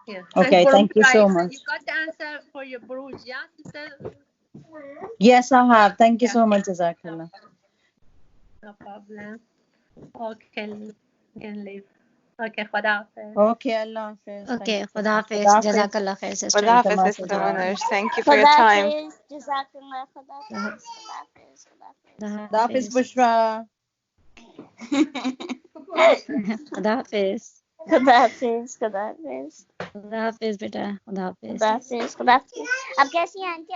Yeah. Okay, thank you so much. You got the answer for your Buruj, yeah, sister? Yes, I have. Thank you so much, Jazakallah. No problem. Okay, you can leave. Okay, Khuda Hafiz. Okay, Allah Hafiz. Okay, Khuda Hafiz. Jazakallah khair, sister. Khuda Hafiz, sister Munir. Thank you for your time. Jazakallah. Khuda Hafiz. Khuda Hafiz, Bushra. Khuda Hafiz. Khuda Hafiz. Khuda Hafiz. Khuda Hafiz, beta. Khuda Hafiz. Khuda Hafiz. Khuda Hafiz. अब कैसी हैं aunty?